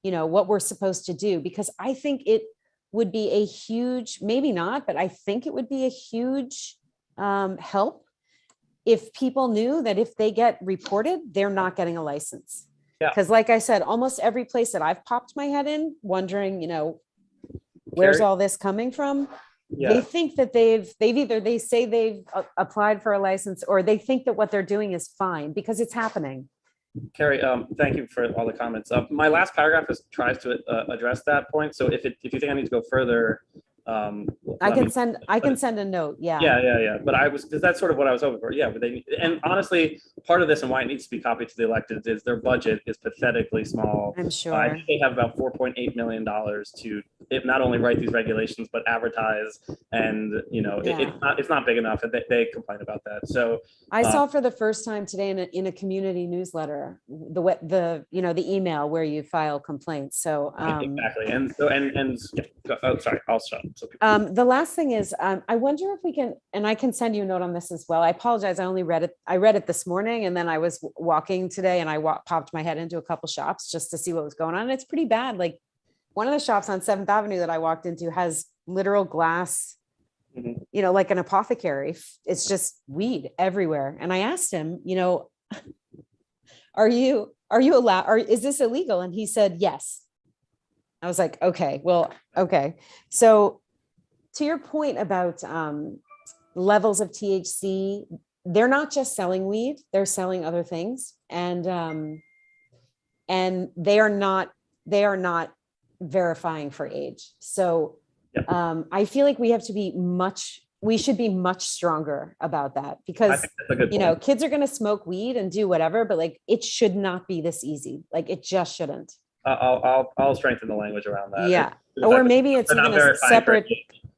what we're supposed to do, because I think it would be a huge, maybe not, but I think it would be a huge help if people knew that if they get reported, they're not getting a license. Yeah. Because like I said, almost every place that I've popped my head in, wondering, where's all this coming from? Yeah. They think that they say they've applied for a license, or they think that what they're doing is fine because it's happening. Carrie, thank you for all the comments. My last paragraph tries to address that point. So if you think I need to go further, I can send a note. Yeah. Yeah. But because that's sort of what I was hoping for. Yeah. But and honestly, part of this and why it needs to be copied to the electeds is their budget is pathetically small. I'm sure. I think they have about $4.8 million to not only write these regulations, but advertise. And, it's not big enough. And they complain about that. So I saw for the first time today in a community newsletter, the email where you file complaints. So exactly. And so, sorry, I'll shut up. So the last thing is, I wonder if we can, and I can send you a note on this as well. I apologize. I only read it. I read it this morning, and then I was walking today, and I popped my head into a couple shops just to see what was going on. And it's pretty bad. Like, one of the shops on 7th Avenue that I walked into has literal glass, like an apothecary. It's just weed everywhere. And I asked him, are you allowed, or is this illegal? And he said, yes. I was like, okay. So to your point about levels of THC, they're not just selling weed, they're selling other things. And they are not verifying for age. So I feel like we should be much stronger about that, because kids are going to smoke weed and do whatever, but like it should not be this easy. Like it just shouldn't. I'll strengthen the language around that. Yeah. Or maybe it's even a separate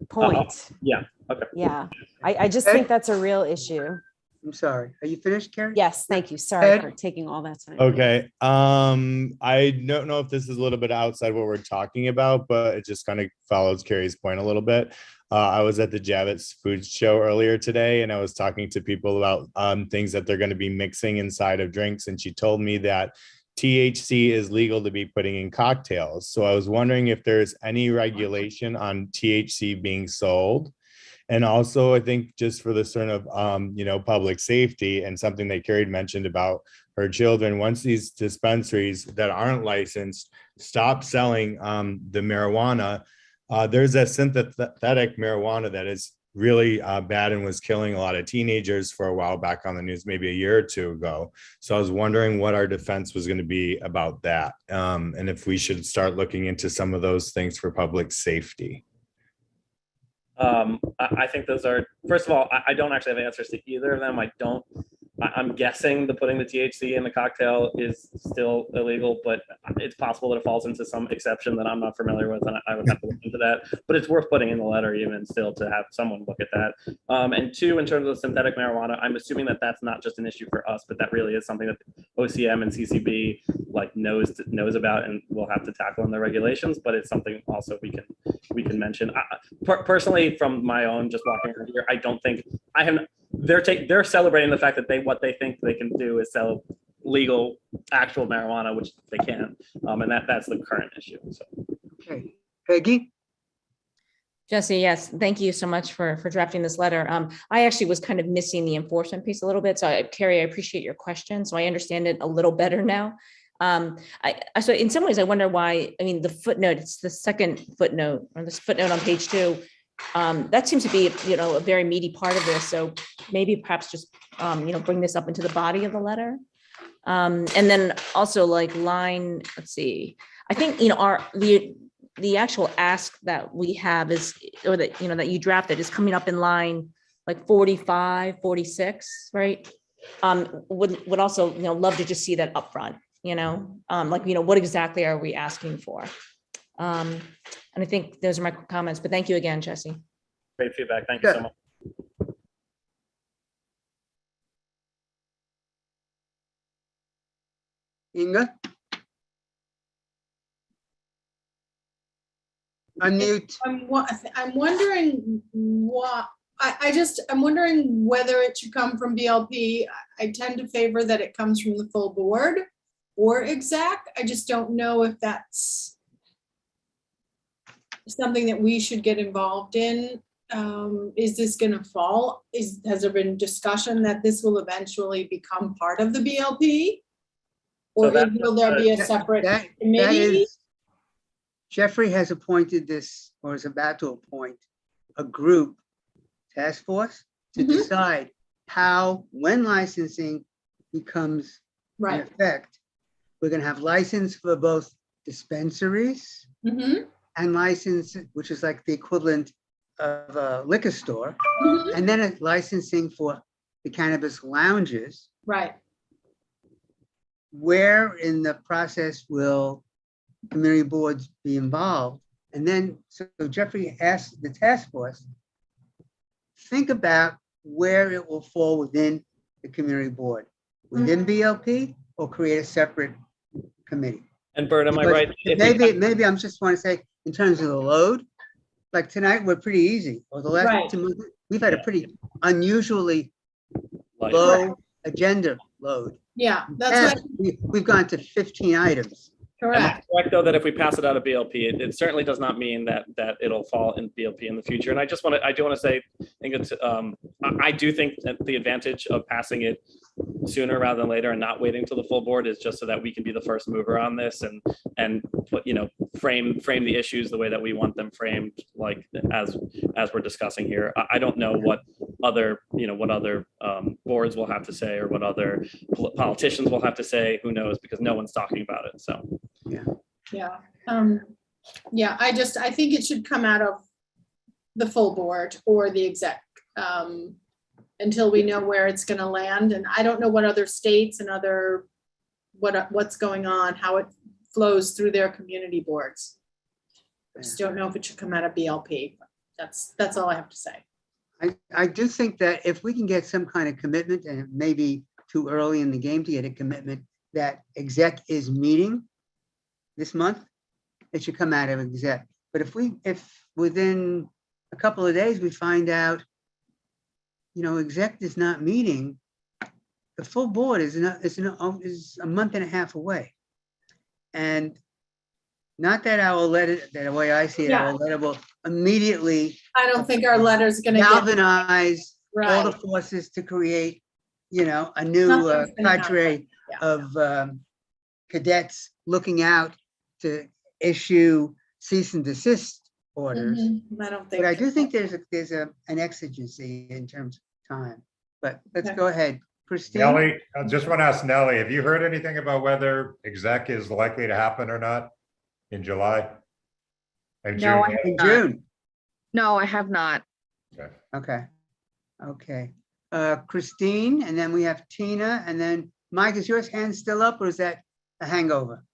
point. Yeah. Okay. Yeah. I just think that's a real issue. I'm sorry. Are you finished, Carrie? Yes. Thank you. Sorry for taking all that time. Okay. I don't know if this is a little bit outside what we're talking about, but it just kind of follows Carrie's point a little bit. I was at the Javits Food Show earlier today, and I was talking to people about things that they're going to be mixing inside of drinks. And she told me that THC is legal to be putting in cocktails. So I was wondering if there's any regulation on THC being sold. And also, I think just for the sort of, public safety, and something that Carrie mentioned about her children, once these dispensaries that aren't licensed stop selling the marijuana, there's a synthetic marijuana that is really bad and was killing a lot of teenagers for a while back on the news, maybe a year or two ago. So I was wondering what our defense was going to be about that, and if we should start looking into some of those things for public safety. I think those are, first of all, I don't actually have answers to either of them. I'm guessing the putting the THC in the cocktail is still illegal, but it's possible that it falls into some exception that I'm not familiar with, and I would have to look into that. But it's worth putting in the letter even still to have someone look at that. And two, in terms of synthetic marijuana, I'm assuming that that's not just an issue for us, but that really is something that OCM and CCB knows about and will have to tackle in their regulations. But it's something also we can mention. Personally, from my own just walking around here, I don't think I have. They're celebrating the fact that what they think they can do is sell legal actual marijuana, which they can, and that's the current issue. So. Okay, Peggy. Jesse, yes, thank you so much for drafting this letter. I actually was kind of missing the enforcement piece a little bit. So Carrie, I appreciate your question. So I understand it a little better now. So in some ways, I wonder why, the footnote, it's the second footnote, or this footnote on page 2. That seems to be, a very meaty part of this. So maybe perhaps just, bring this up into the body of the letter. And then also like line, let's see, I think, the actual ask that we have is, or that, that you drafted is coming up in line like 45, 46, right? Would also, love to just see that up front, what exactly are we asking for? And I think those are my comments, but thank you again, Jesse. Great feedback. Thank you so much. Inga? Unmute. I'm wondering what, I'm wondering whether it should come from BLP. I tend to favor that it comes from the full board or exec. I just don't know if that's something that we should get involved in. Is this going to fall? Has there been discussion that this will eventually become part of the BLP? Or will there be a separate committee? Jeffrey has appointed this, or is about to appoint, a group task force to decide how, when licensing becomes in effect, we're going to have license for both dispensaries and license, which is like the equivalent of a liquor store, and then a licensing for the cannabis lounges. Right. Where in the process will community boards be involved? And then, so Jeffrey asked the task force, think about where it will fall within the community board, within BLP, or create a separate committee. And Bert, am I right? Maybe I'm just want to say, in terms of the load, like tonight, we're pretty easy. Or the last 2 months, we've had a pretty unusually low agenda load. Yeah, that's right. We've gone to 15 items. Correct. Correct, though, that if we pass it out of BLP, it certainly does not mean that it'll fall in BLP in the future. And I do want to say, I do think that the advantage of passing it sooner rather than later and not waiting till the full board is just so that we can be the first mover on this and put, frame the issues the way that we want them framed, like as we're discussing here. I don't know what other boards will have to say or what other politicians will have to say. Who knows? Because no one's talking about it. So Yeah. I think it should come out of the full board or the exec until we know where it's going to land. And I don't know what other states and what's going on, how it flows through their community boards. I just don't know if it should come out of BLP. That's all I have to say. I do think that if we can get some kind of commitment, and it may be too early in the game to get a commitment that exec is meeting this month, it should come out of exec. But if within a couple of days we find out, exec is not meeting, the full board is a month and a half away. And not that our letter, the way I see it, our letter will immediately. I don't think our letter's going to galvanize all the forces to create, a new cadre of cadets looking out to issue cease and desist orders. I don't think. But I do think there's an exigency in terms of time. But let's go ahead. Christine? Nellie, I just want to ask Nellie, have you heard anything about whether exec is likely to happen or not in July? And No, June? In June. No, I have not. Okay. Christine, and then we have Tina, and then Mike, is your hand still up or is that a hangover?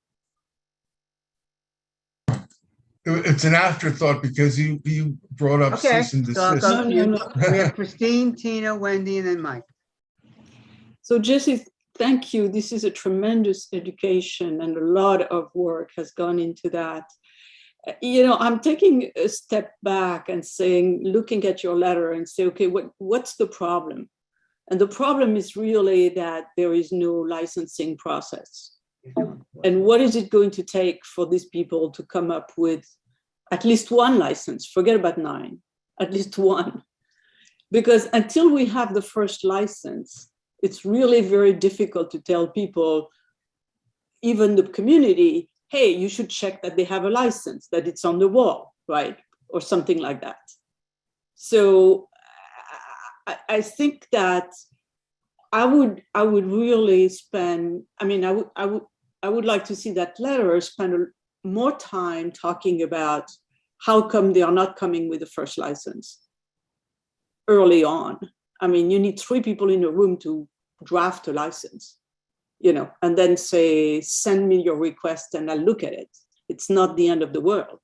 It's an afterthought because you brought up Okay, cease and so I'll desist. go to you. We have Christine, Tina, Wendy, and then Mike. So Jesse, thank you. This is a tremendous education and a lot of work has gone into that. I'm taking a step back and looking at your letter and say, okay, what's the problem? And the problem is really that there is no licensing process. And what is it going to take for these people to come up with at least one license? Forget about 9, at least one. Because until we have the first license, it's really very difficult to tell people, even the community, hey, you should check that they have a license, that it's on the wall, right? Or something like that. So I think that I would really spend, I would like to see that letter spend more time talking about how come they are not coming with the first license early on. You need 3 people in a room to draft a license, and then say, send me your request and I'll look at it. It's not the end of the world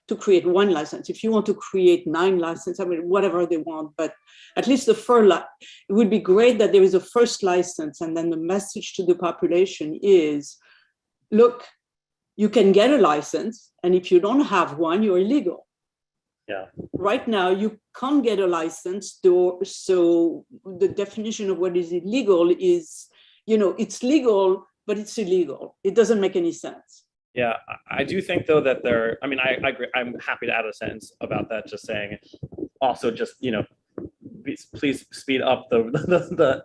to create one license. If you want to create 9 licenses, whatever they want, but at least the first, it would be great that there is a first license. And then the message to the population is, look, you can get a license. And if you don't have one, you're illegal. Yeah. Right now, you can't get a license. So the definition of what is illegal is, it's legal, but it's illegal. It doesn't make any sense. Yeah, I do think though that I agree. I'm happy to add a sentence about that, just saying, also just, please speed up the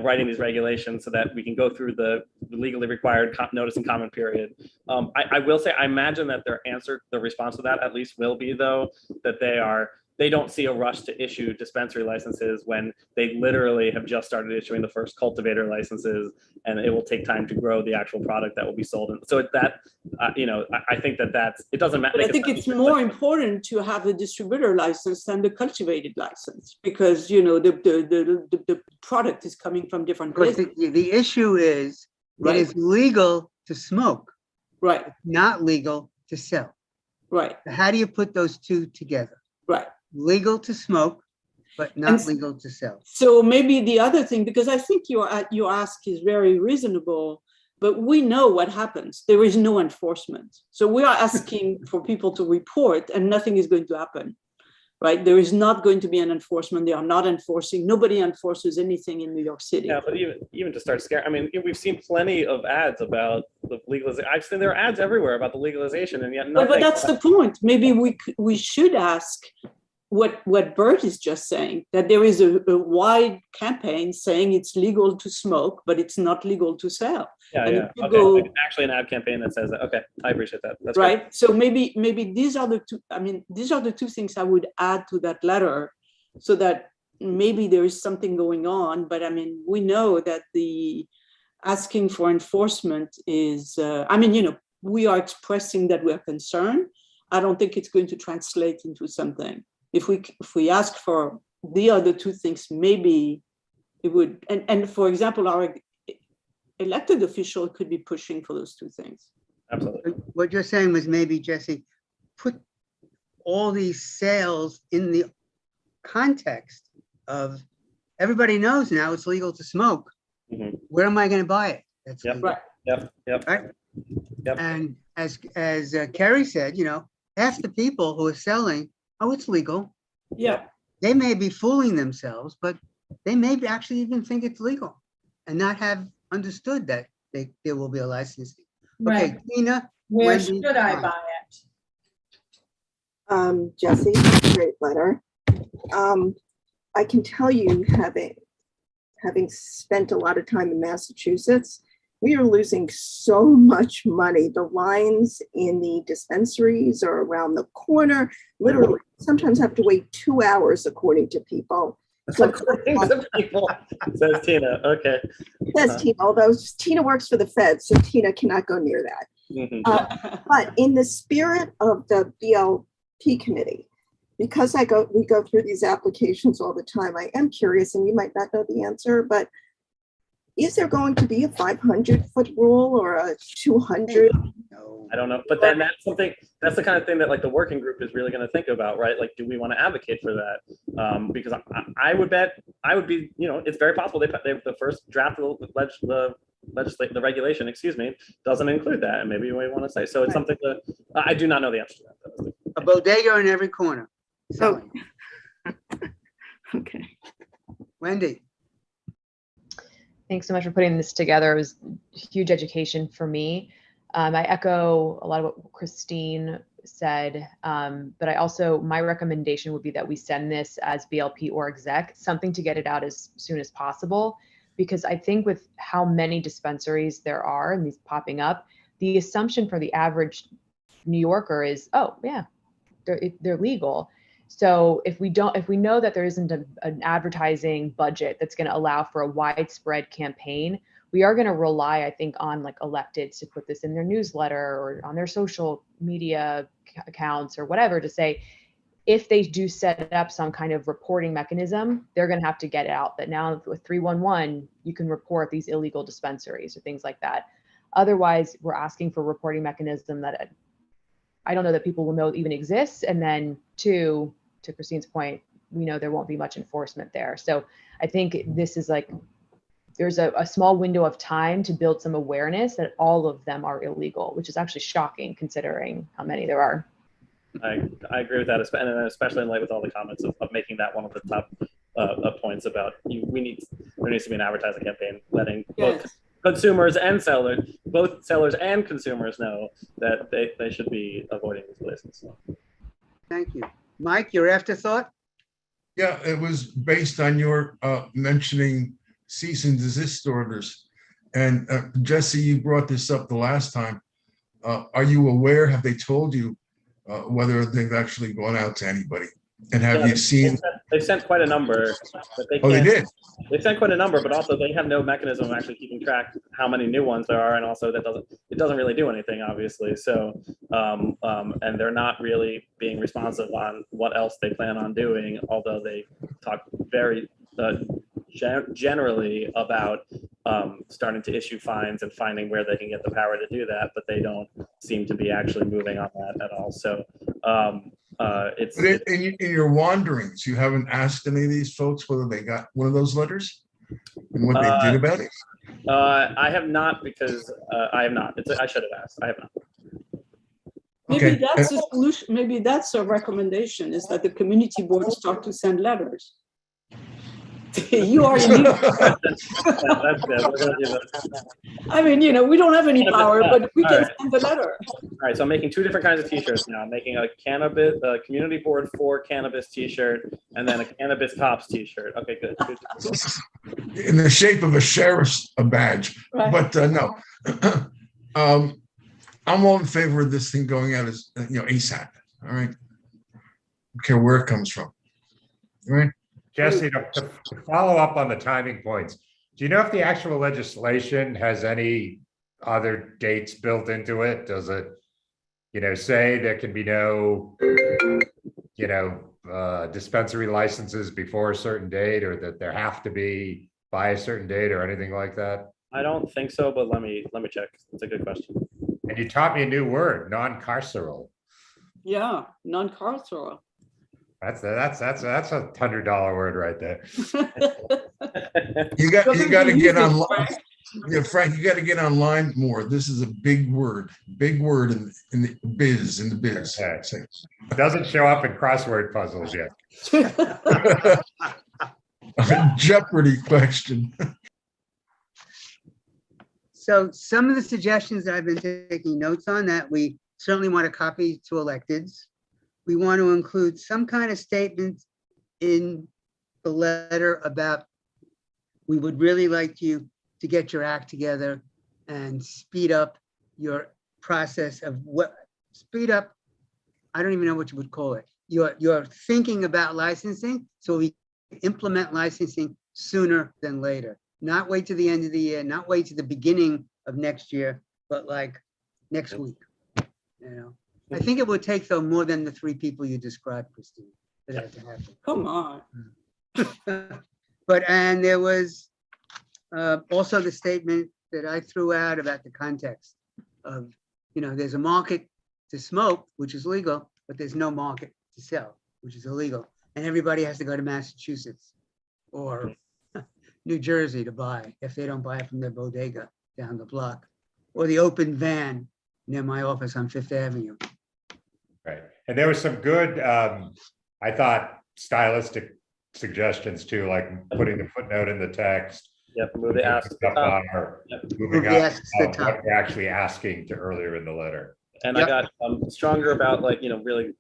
writing these regulations so that we can go through the legally required notice and comment period. I will say, I imagine that their response to that at least will be though, that they don't see a rush to issue dispensary licenses when they literally have just started issuing the first cultivator licenses, and it will take time to grow the actual product that will be sold. And so I think it doesn't matter. But I think it's more important to have the distributor license than the cultivated license, because the product is coming from different places. The issue is, it is legal to smoke, right? Not legal to sell, right? How do you put those two together? Right. Legal to smoke, but not legal to sell. So maybe the other thing, because I think your ask is very reasonable, but we know what happens. There is no enforcement. So we are asking for people to report and nothing is going to happen, right? There is not going to be an enforcement. They are not enforcing. Nobody enforces anything in New York City. Yeah, but even to start scaring, we've seen plenty of ads about the legalization. I've seen there are ads everywhere about the legalization, and yet nothing. But that's the point. Maybe we should ask what Bert is just saying, that there is a wide campaign saying it's legal to smoke, but it's not legal to sell. Yeah, And yeah. if you Okay. go- Like actually an ad campaign that says that. Okay, I appreciate that. That's right. great. So maybe these are the two. I mean, these are the two things I would add to that letter, so that maybe there is something going on. But I mean, we know that the asking for enforcement is. I mean, you know, we are expressing that we're concerned. I don't think it's going to translate into something. If we ask for the other two things, maybe it would. And for example, our elected official could be pushing for those two things. Absolutely. What you're saying was maybe, Jesse, put all these sales in the context of everybody knows now it's legal to smoke. Mm-hmm. Where am I going to buy it? That's Yep. legal. Right. Yep. Right. Yep. And as Kerry said, you know, half the people who are selling, oh, it's legal. Yeah. They may be fooling themselves, but they may be actually even think it's legal and not have understood that there will be a licensing. Okay, Right. Tina. Where Wendy, should I Mike. buy it? Jesse, great letter. I can tell you, having spent a lot of time in Massachusetts, we are losing so much money. The lines in the dispensaries are around the corner. Literally, sometimes have to wait 2 hours, according to people. So, According to people, says Tina. Okay. says Tina, although Tina works for the Fed, so Tina cannot go near that. Mhm. But in the spirit of the BLP committee, because we go through these applications all the time, I am curious, and you might not know the answer, but is there going to be a 500-foot rule or a 200? I don't know, but then that's the kind of thing that like the working group is really going to think about, right? Like, do we want to advocate for that? Because I would bet I would be, you know, it's very possible they the first draft of the regulation, excuse me, doesn't include that, and maybe you may want to say. So it's something that I do not know the answer to that. A bodega in every corner. selling. Okay. Wendy. Thanks so much for putting this together. It was huge education for me. I echo a lot of what Christine said, but my recommendation would be that we send this as BLP or exec, something to get it out as soon as possible, because I think with how many dispensaries there are and these popping up, the assumption for the average New Yorker is, oh yeah, they're legal. So if we know that there isn't an advertising budget that's going to allow for a widespread campaign, we are going to rely, I think, on like electeds to put this in their newsletter or on their social media accounts or whatever to say, if they do set up some kind of reporting mechanism, they're going to have to get it out that now with 311, you can report these illegal dispensaries or things like that. Otherwise, we're asking for a reporting mechanism that I don't know that people will know even exists. And then two, to Christine's point, we know there won't be much enforcement there. So I think this is like, there's a small window of time to build some awareness that all of them are illegal, which is actually shocking considering how many there are. I agree with that, and especially in light with all the comments of making that one of the top points about there needs to be an advertising campaign letting both consumers and sellers, both sellers and consumers know that they should be avoiding these places. Thank you. Mike, your afterthought? Yeah, it was based on your mentioning cease and desist orders. And Jesse, you brought this up the last time. Are you aware, have they told you whether they've actually gone out to anybody? And have you seen? They've sent quite a number, but they can't. Oh, they did? They've sent quite a number, but also they have no mechanism of actually keeping track how many new ones there are, and also it doesn't really do anything, obviously. So, and they're not really being responsive on what else they plan on doing, although they talk very generally about starting to issue fines and finding where they can get the power to do that, but they don't seem to be actually moving on that at all. So in your wanderings, you haven't asked any of these folks whether they got one of those letters and what they did about it? I have not, because I have not. I should have asked. I have not. Maybe that's a solution. Maybe that's a recommendation, is that the community board start to send letters. You are unique. That's good. We're gonna do that. I mean, you know, we don't have any power, but we All can right. send the letter. All right, so I'm making two different kinds of t-shirts now. I'm making a community board for cannabis t-shirt, and then a cannabis cops t-shirt. Okay, good. In the shape of a sheriff's badge, Right. but no. I'm all in favor of this thing going out as, ASAP, all right? Don't care where it comes from, all right? Jesse, to follow up on the timing points, do you know if the actual legislation has any other dates built into it? Does it, say there can be no, dispensary licenses before a certain date, or that there have to be by a certain date, or anything like that? I don't think so, but let me check. That's a good question. And you taught me a new word, non-carceral. Yeah, non-carceral. That's a $100 word right there. You got to get online. Yeah, Frank, you got to get online more. This is a big word in the biz. Okay. It doesn't show up in crossword puzzles yet. Jeopardy question. So some of the suggestions that I've been taking notes on that we certainly want to copy to electeds. We want to include some kind of statement in the letter about, we would really like you to get your act together and speed up your process of I don't even know what you would call it. You're thinking about licensing, so we implement licensing sooner than later. Not wait to the end of the year, not wait to the beginning of next year, but like next week. I think it would take, though, more than the 3 people you described, Christine, for that to happen. Come on. And there was also the statement that I threw out about the context of, there's a market to smoke, which is legal, but there's no market to sell, which is illegal. And everybody has to go to Massachusetts or New Jersey to buy, if they don't buy it from their bodega down the block, or the open van near my office on Fifth Avenue. Right. And there was some good, I thought, stylistic suggestions too, like putting the footnote in the text. Yep, move the ask to the top. Moving up what we're actually asking to earlier in the letter. And I got stronger about really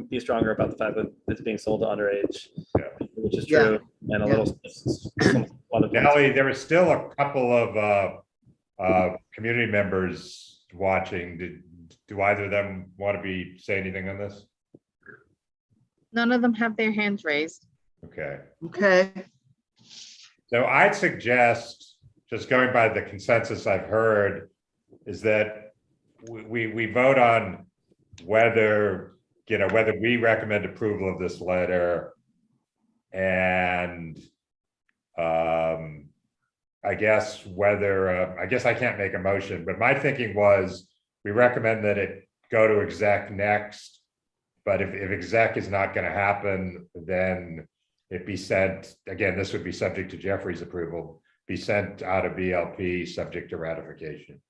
be stronger about the fact that it's being sold to underage, which is true, and a little. Nellie, there was still a couple of community members watching. Do either of them want to say anything on this? None of them have their hands raised. Okay. So I'd suggest, just going by the consensus I've heard, is that we vote on whether we recommend approval of this letter, and I guess I can't make a motion, but my thinking was we recommend that it go to exec next, but if exec is not going to happen, then it be sent, again, this would be subject to Jeffrey's approval, be sent out of BLP subject to ratification.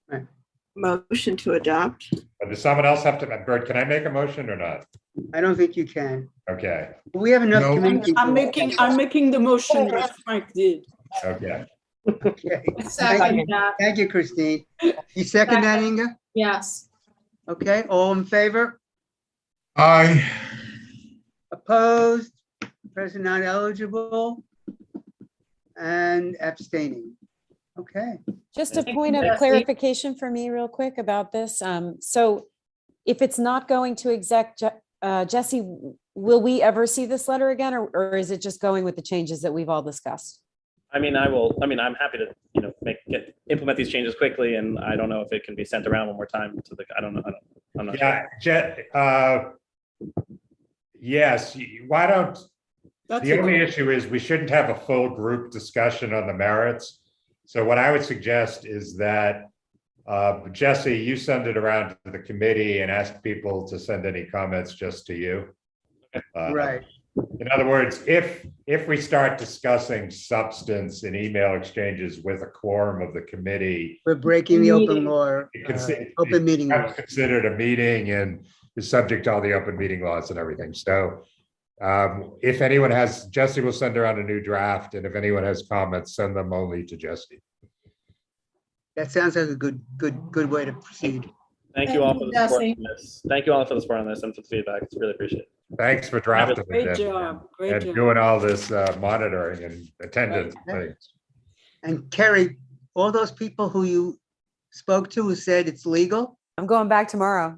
Right. Motion to adopt. But does someone else have to, Bert, can I make a motion or not? I don't think you can. Okay. We have enough community. I'm making the motion that Frank did. Okay. Okay. Second that. Thank you, Christine. You second that, Inga? Yes. Okay, all in favor? Aye. Opposed? Present not eligible? And abstaining. Okay. Just a point of clarification for me real quick about this. So if it's not going to exec, Jesse, will we ever see this letter again, or is it just going with the changes that we've all discussed? I'm happy to, implement these changes quickly, and I don't know if it can be sent around one more time to I'm not sure. Yes, why don't, the only issue is we shouldn't have a full group discussion on the merits. So what I would suggest is that, Jesse, you send it around to the committee and ask people to send any comments just to you. Right. In other words, if we start discussing substance in email exchanges with a quorum of the committee, we're breaking the open law, open meeting law. It's considered a meeting and is subject to all the open meeting laws and everything. So If anyone has, Jesse will send around a new draft, and if anyone has comments, send them only to Jesse. That sounds like a good way to proceed. Thank you all for the support on this. Thank you all for the support on this and for the feedback. It's really appreciated. Thanks for drafting Great it job. Great and job. doing all this monitoring and attendance things. And Kerry, all those people who you spoke to who said it's legal, I'm going back tomorrow.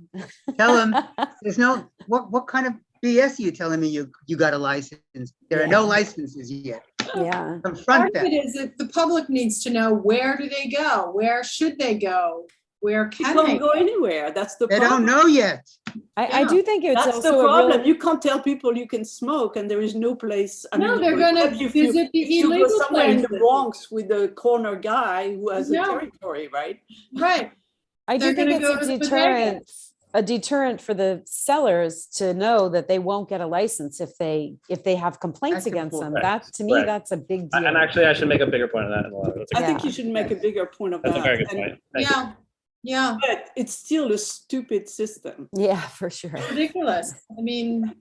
tell them there's no, what kind of BS are you telling me you got a license? There are no licenses yet. Yeah. Confront Part of them. it is that the public needs to know, where do they go? Where should they go? Where You can they can't go anywhere. That's the They problem. don't know yet. I do think it's That's also the a problem. real, You can't tell people you can smoke and there is no place. I No, mean, they're gonna except if you- visit the if you go illegal somewhere in the places. Bronx with the corner guy who has a No. territory, right? Right. I do They're think gonna go it's to a the deterrent for the sellers to know that they won't get a license if they have complaints against them. important. That, to me, Right. that's a big deal. And actually, I should make a bigger point of that in the letter. That's a I good think point. you should make a bigger point of That's that. a very good And- point. Thank you. Yeah. But it's still a stupid system. Yeah, for sure. Ridiculous. I mean,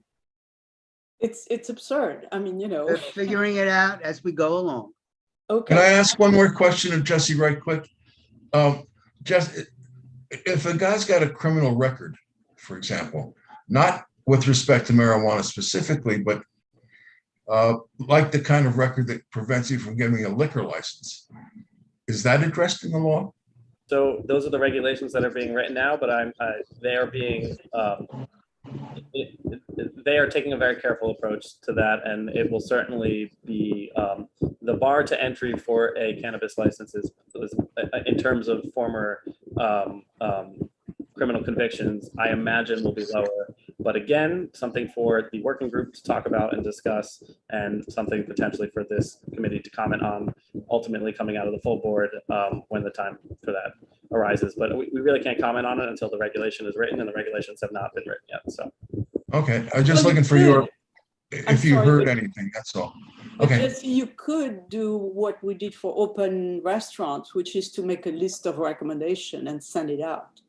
it's absurd. I mean, We're figuring it out as we go along. Okay. Can I ask one more question of Jesse right quick? Jesse, if a guy's got a criminal record, for example, not with respect to marijuana specifically, but like the kind of record that prevents you from getting a liquor license, is that addressed in the law? So those are the regulations that are being written now, but they are being, they are taking a very careful approach to that, and it will certainly be, the bar to entry for a cannabis license is in terms of former criminal convictions, I imagine will be lower. But again, something for the working group to talk about and discuss, and something potentially for this committee to comment on, ultimately coming out of the full board when the time for that arises. But we really can't comment on it until the regulation is written, and the regulations have not been written yet. So. Okay, I'm just looking for your, if you heard anything, that's all. But Okay. Jesse, you could do what we did for open restaurants, which is to make a list of recommendations and send it out.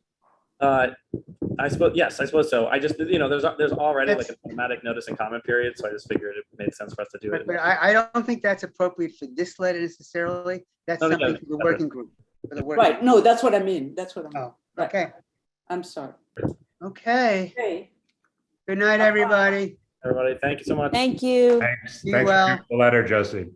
I suppose, yes, I suppose so. I just, there's already like an automatic notice and comment period, so I just figured it made sense for us to do it. But I don't think that's appropriate for this letter necessarily. That's No, something no, for the working group. For the working Right, no, that's what I mean. That's what I mean. Right. Okay. I'm sorry. Okay. Okay. Good night, everybody. Everybody, thank you so much. Thank you. Thanks. Be Thanks well. for the letter, Josie.